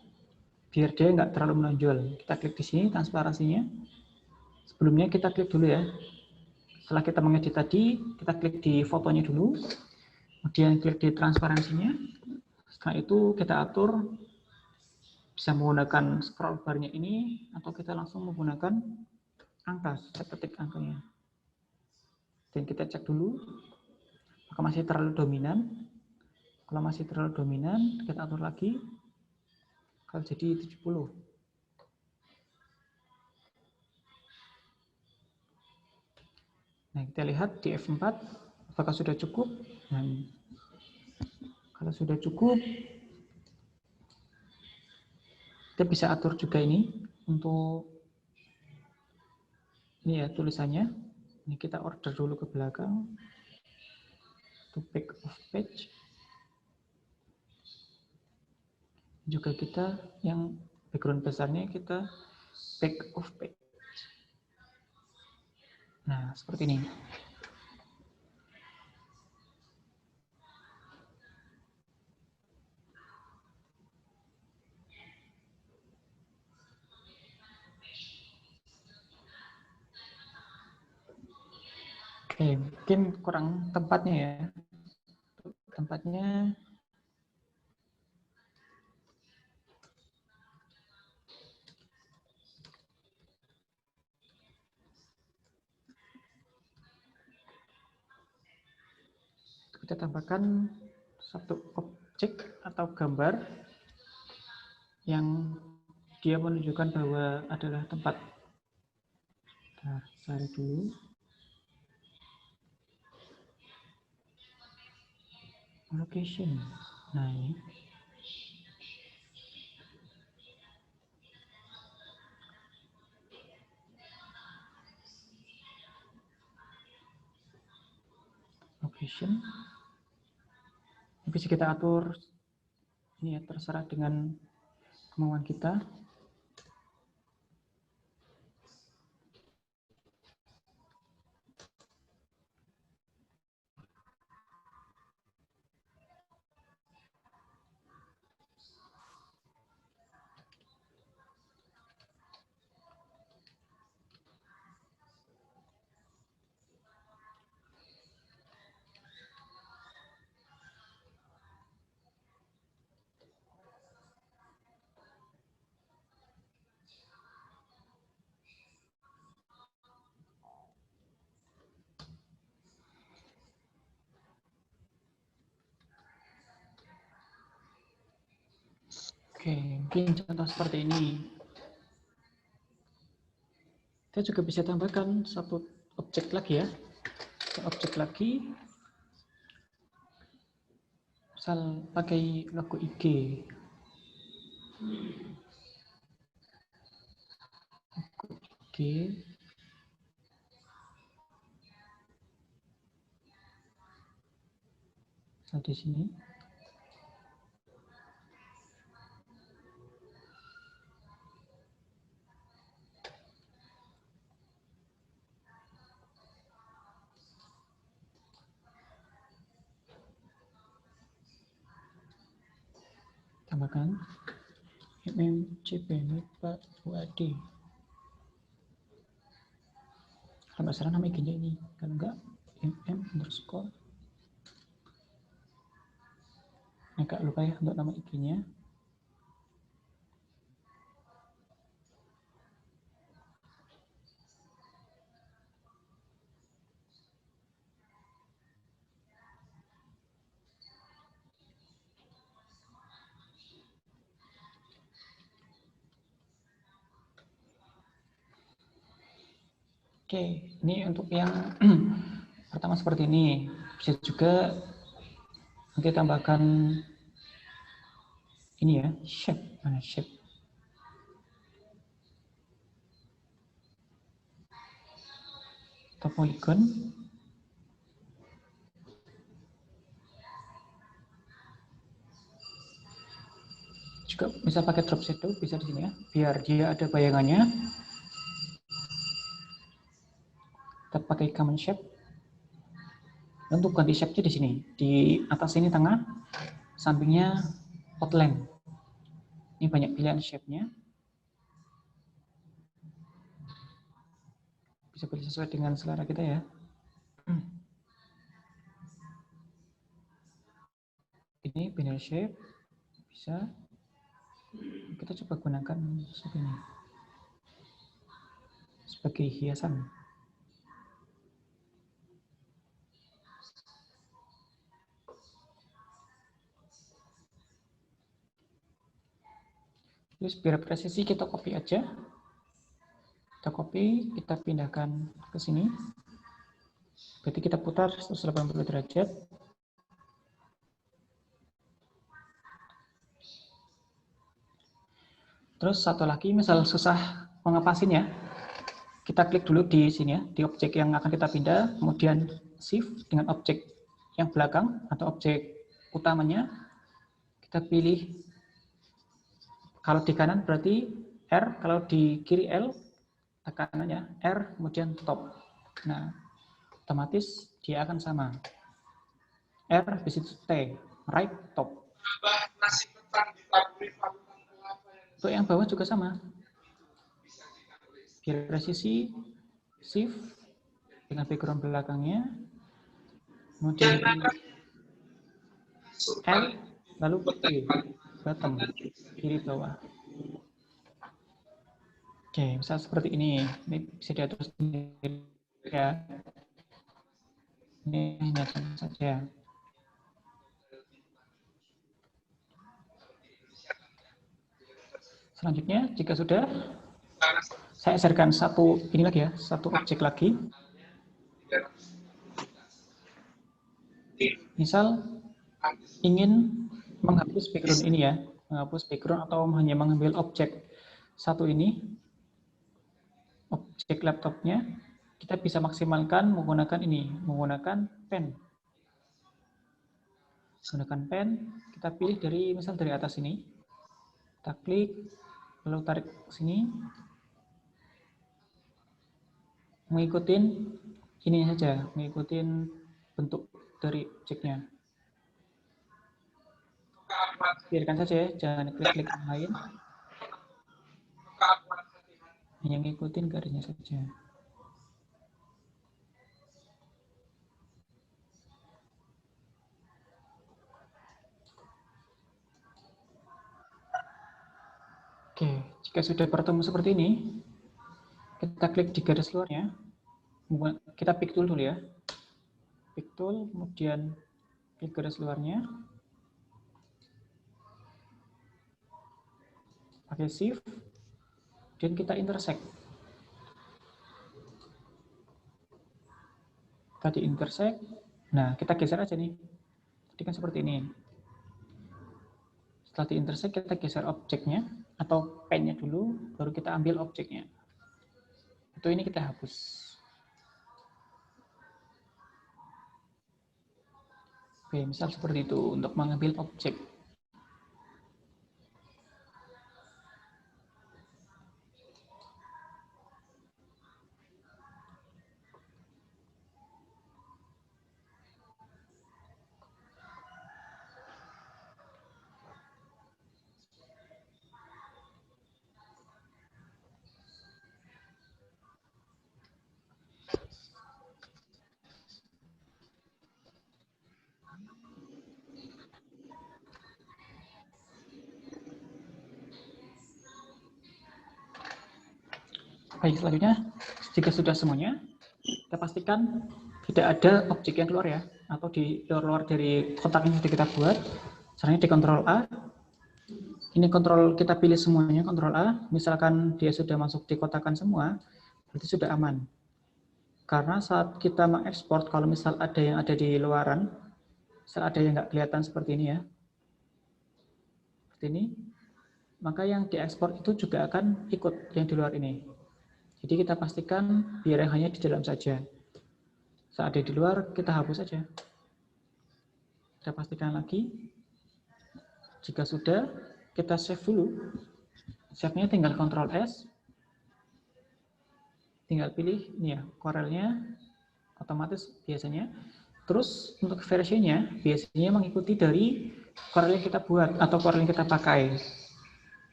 [SPEAKER 2] biar dia nggak terlalu menonjol. Kita klik di sini transparansinya. Sebelumnya kita klik dulu ya. Setelah kita mengedit tadi, kita klik di fotonya dulu. Kemudian klik di transparansinya. Setelah itu kita atur bisa menggunakan scroll bar-nya ini atau kita langsung menggunakan angka, saya ketik angkanya. Dan kita cek dulu apakah masih terlalu dominan. Kalau masih terlalu dominan, kita atur lagi. Kalau jadi 70. Nah, kita lihat di F4 apakah sudah cukup. Nah, kalau sudah cukup, kita bisa atur juga ini untuk ini ya tulisannya. Ini kita order dulu ke belakang. To back of page. Juga kita yang background besarnya kita back of page. Nah, seperti ini. Oke, mungkin kurang tempatnya ya. Tempatnya kita tambahkan satu objek atau gambar yang dia menunjukkan bahwa adalah tempat. Nah, cari dulu. Location. Nah, ini. Location. Bisa kita atur ini ya, terserah dengan kemauan kita. Oke, mungkin contoh seperti ini. Kita juga bisa tambahkan satu objek lagi ya. Objek lagi. Misal pakai logo IG. Logo IG. Misal di sini. Tambahkan mmcp Pak Wadi. Kalau nggak salah nama IG-nya ini, kalau nggak mm_. Agak lupa ya untuk nama IG-nya. Oke, ini untuk yang pertama seperti ini. Bisa juga nanti tambahkan ini ya, shape. Mana shape? Atau polygon. Juga bisa pakai drop shadow, bisa di sini ya, biar dia ada bayangannya. Kita pakai common shape. Untuk ganti shape-nya di sini, di atas ini tengah, sampingnya outline. Ini banyak pilihan shape-nya. Bisa pilih sesuai dengan selera kita ya. Ini binary shape, bisa. Kita coba gunakan seperti ini sebagai hiasan. Terus biar presisi kita copy aja. Kita copy, kita pindahkan ke sini. Berarti kita putar 180 derajat. Terus satu lagi, misal susah mengepasin ya, kita klik dulu di sini ya, di objek yang akan kita pindah, kemudian shift dengan objek yang belakang atau objek utamanya, kita pilih, kalau di kanan berarti R, kalau di kiri L, tekanannya R, kemudian top. Nah, otomatis dia akan sama. R, di situ T, right, top. Untuk yang bawah juga sama. Biar presisi, shift dengan background belakangnya, kemudian L, lalu T, bottom, kiri bawah. Oke, misal seperti ini bisa diatur sendiri ya. Ini hanya saja. Selanjutnya, jika sudah, saya share-kan satu ini lagi ya, satu objek lagi. Misal ingin menghapus background ini ya, menghapus background atau hanya mengambil objek satu ini, objek laptopnya, kita bisa maksimalkan menggunakan ini, menggunakan pen. Menggunakan pen, kita pilih dari misal dari atas ini, kita klik, lalu tarik ke sini, mengikuti ini saja, mengikuti bentuk dari objeknya. Biarkan saja ya, jangan klik-klik yang lain. Hanya ngikutin garisnya saja. Oke, jika sudah bertemu seperti ini, kita klik di garis luarnya. Kita pick tool dulu ya. Pick tool, kemudian klik garis luarnya. Pakai shift, dan kita intersect. Tadi intersect, nah kita geser aja nih. Jadi kan seperti ini. Setelah di intersect, kita geser objeknya, atau pennya dulu, baru kita ambil objeknya. Itu ini kita hapus. Oke, misal seperti itu untuk mengambil objek. Baik, selanjutnya, jika sudah semuanya, kita pastikan tidak ada objek yang keluar ya, atau di luar dari kotak yang sudah kita buat. Caranya di Ctrl A. Ini kontrol kita pilih semuanya, Ctrl A. Misalkan dia sudah masuk di kotakan semua, berarti sudah aman. Karena saat kita mengekspor, kalau misal ada yang ada di luaran, misal ada yang nggak kelihatan seperti ini ya, seperti ini, maka yang diekspor itu juga akan ikut yang di luar ini. Jadi kita pastikan biar hanya di dalam saja. Saat ada di luar, kita hapus saja. Kita pastikan lagi. Jika sudah, kita save dulu. Save-nya tinggal Ctrl S. Tinggal pilih ini ya, Corel-nya otomatis biasanya. Terus untuk versinya, biasanya mengikuti dari Corel yang kita buat atau Corel yang kita pakai.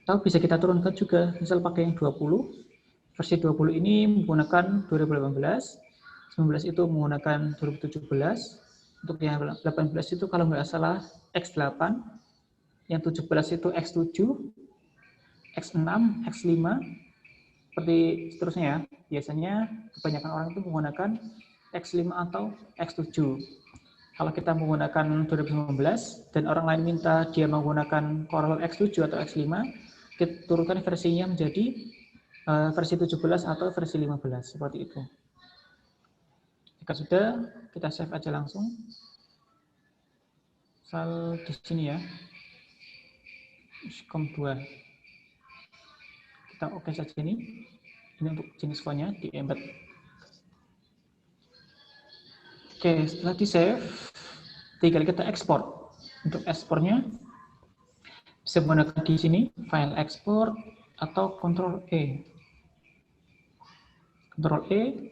[SPEAKER 2] Atau bisa kita turunkan juga, misal pakai yang 20. Versi 20 ini menggunakan 2018, 19 itu menggunakan 2017, untuk yang 18 itu kalau nggak salah X8, yang 17 itu X7, X6, X5, seperti seterusnya ya. Biasanya kebanyakan orang itu menggunakan X5 atau X7. Kalau kita menggunakan 2019 dan orang lain minta dia menggunakan Corel X7 atau X5, kita turunkan versinya menjadi versi 17 atau versi 15, seperti itu. Jika sudah, kita save aja langsung. Misal di sini ya, COM2. Kita oke saja ini. Ini untuk jenis file-nya di embed. Oke, setelah di save, tinggal kita ekspor. Untuk ekspornya, bisa menggunakan di sini, file export atau Ctrl E. Ctrl E,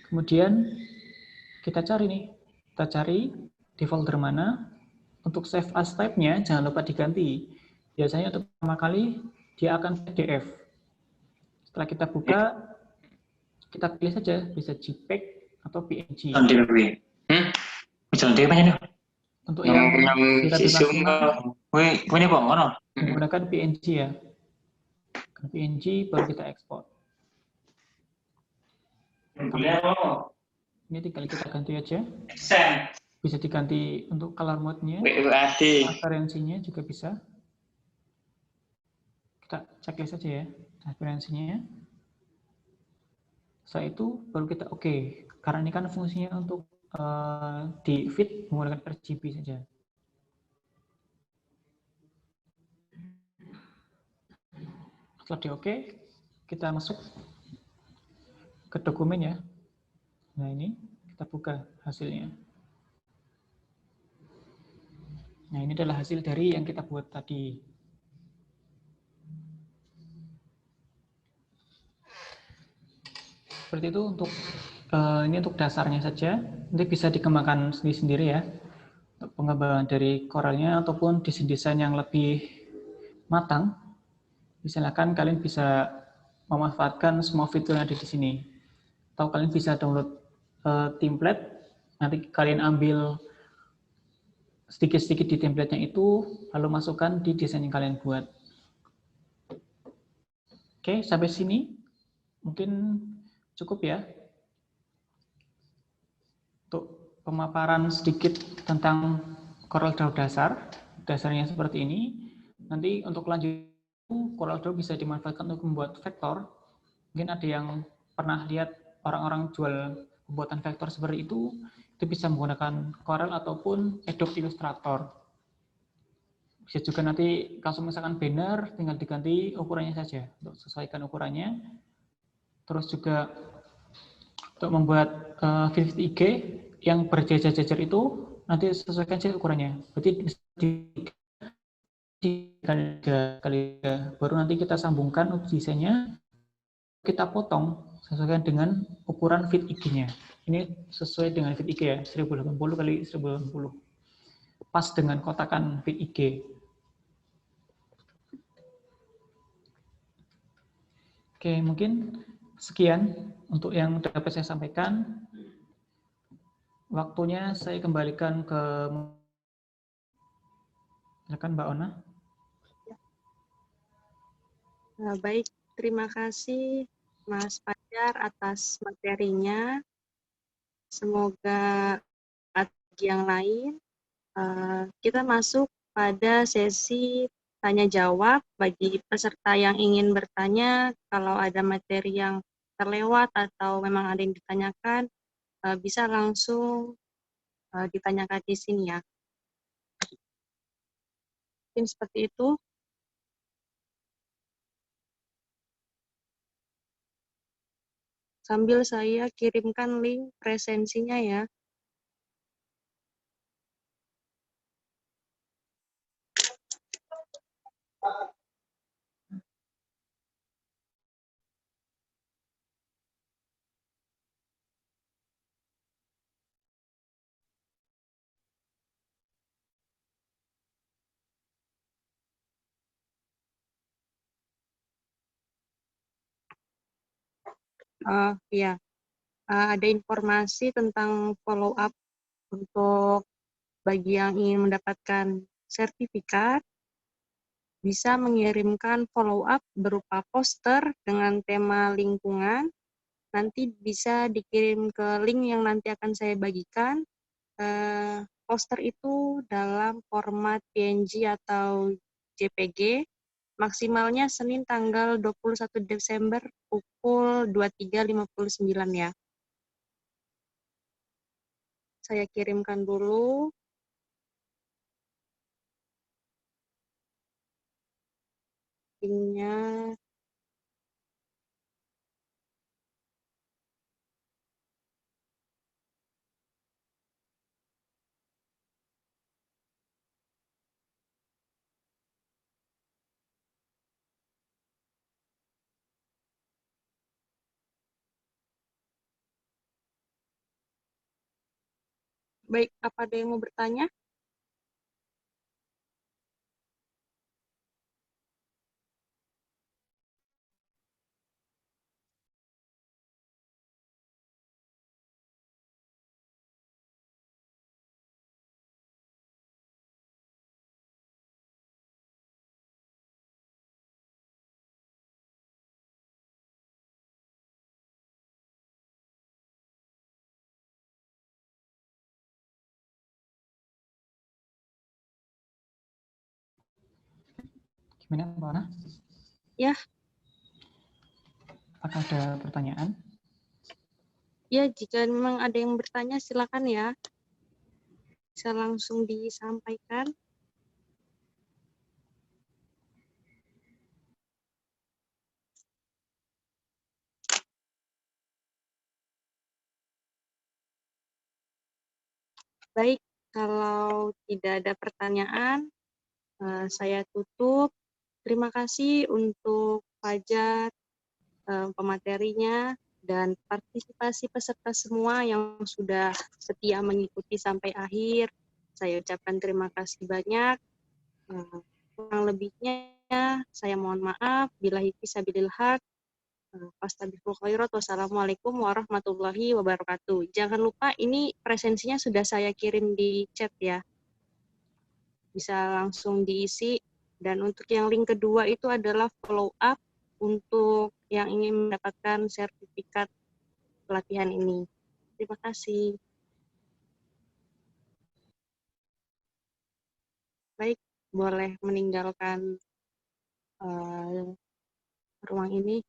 [SPEAKER 2] kemudian kita cari nih, kita cari di folder mana. Untuk save as type-nya jangan lupa diganti. Biasanya untuk pertama kali dia akan PDF. Setelah kita buka, kita pilih saja bisa JPEG atau PNG. Untuk yang di maksimal menggunakan PNG ya. PNG baru kita ekspor. Ini tinggal kita ganti aja. Bisa diganti untuk color mode-nya, transparansinya juga bisa. Kita checklist saja ya, transparansinya. Setelah itu baru kita oke. Karena ini kan fungsinya untuk di feed menggunakan RGB saja. Setelah di oke, kita masuk ke dokumen ya. Nah ini kita buka hasilnya. Nah ini adalah hasil dari yang kita buat tadi. Seperti itu untuk ini untuk dasarnya saja. Nanti bisa dikembangkan sendiri-sendiri ya. Untuk pengembangan dari Corel-nya ataupun desain-desain yang lebih matang. Silakan kalian bisa memanfaatkan semua fitur yang ada di sini. Atau kalian bisa download template, nanti kalian ambil sedikit-sedikit di template-nya itu, lalu masukkan di desain yang kalian buat. Oke, sampai sini mungkin cukup ya. Untuk pemaparan sedikit tentang CorelDRAW dasar, dasarnya seperti ini. Nanti untuk lanjut, CorelDRAW bisa dimanfaatkan untuk membuat vektor. Mungkin ada yang pernah lihat orang-orang jual pembuatan vektor seperti itu bisa menggunakan Corel ataupun Adobe Illustrator. Bisa juga nanti kalau misalkan banner, tinggal diganti ukurannya saja, untuk sesuaikan ukurannya. Terus juga untuk membuat Vivid IG yang berjajar-jajar itu, nanti sesuaikan saja ukurannya. Berarti bisa kali baru nanti kita sambungkan desainnya, kita potong sesuaikan dengan ukuran feed IG-nya. Ini sesuai dengan feed IG ya, 1080 kali 1080. Pas dengan kotakan feed IG. Oke, mungkin Sekian untuk yang dapat saya sampaikan. Waktunya saya kembalikan ke silakan Mbak Ona.
[SPEAKER 1] Baik, terima kasih Mas Fajar atas materinya. Semoga bagi yang lain kita masuk pada sesi tanya jawab bagi peserta yang ingin bertanya. Kalau ada materi yang terlewat atau memang ada yang ditanyakan, bisa langsung ditanyakan di sini ya. Mungkin seperti itu. Sambil saya kirimkan link presensinya ya. Ya, ada informasi tentang follow up untuk bagi yang ingin mendapatkan sertifikat, bisa mengirimkan follow up berupa poster dengan tema lingkungan. Nanti bisa dikirim ke link yang nanti akan saya bagikan. Poster itu dalam format PNG atau JPG. Maksimalnya Senin tanggal 21 Desember pukul 23.59 ya. Saya kirimkan dulu. Linknya. Baik, apa ada yang mau bertanya?
[SPEAKER 2] Gimana Mbak Ona?
[SPEAKER 1] Ya.
[SPEAKER 2] Apakah ada pertanyaan?
[SPEAKER 1] Ya, jika memang ada yang bertanya silakan ya. Bisa langsung disampaikan. Baik, kalau tidak ada pertanyaan, saya tutup. Terima kasih untuk Fajar, pematerinya, dan partisipasi peserta semua yang sudah setia mengikuti sampai akhir. Saya ucapkan terima kasih banyak. Kurang lebihnya, saya mohon maaf. Billahi fisabilil haq. Fastabiqul khairat. Wassalamualaikum warahmatullahi wabarakatuh. Jangan lupa ini presensinya sudah saya kirim di chat ya. Bisa langsung diisi. Dan untuk yang link kedua itu adalah follow up untuk yang ingin mendapatkan sertifikat pelatihan ini. Terima kasih. Baik, boleh meninggalkan ruang ini.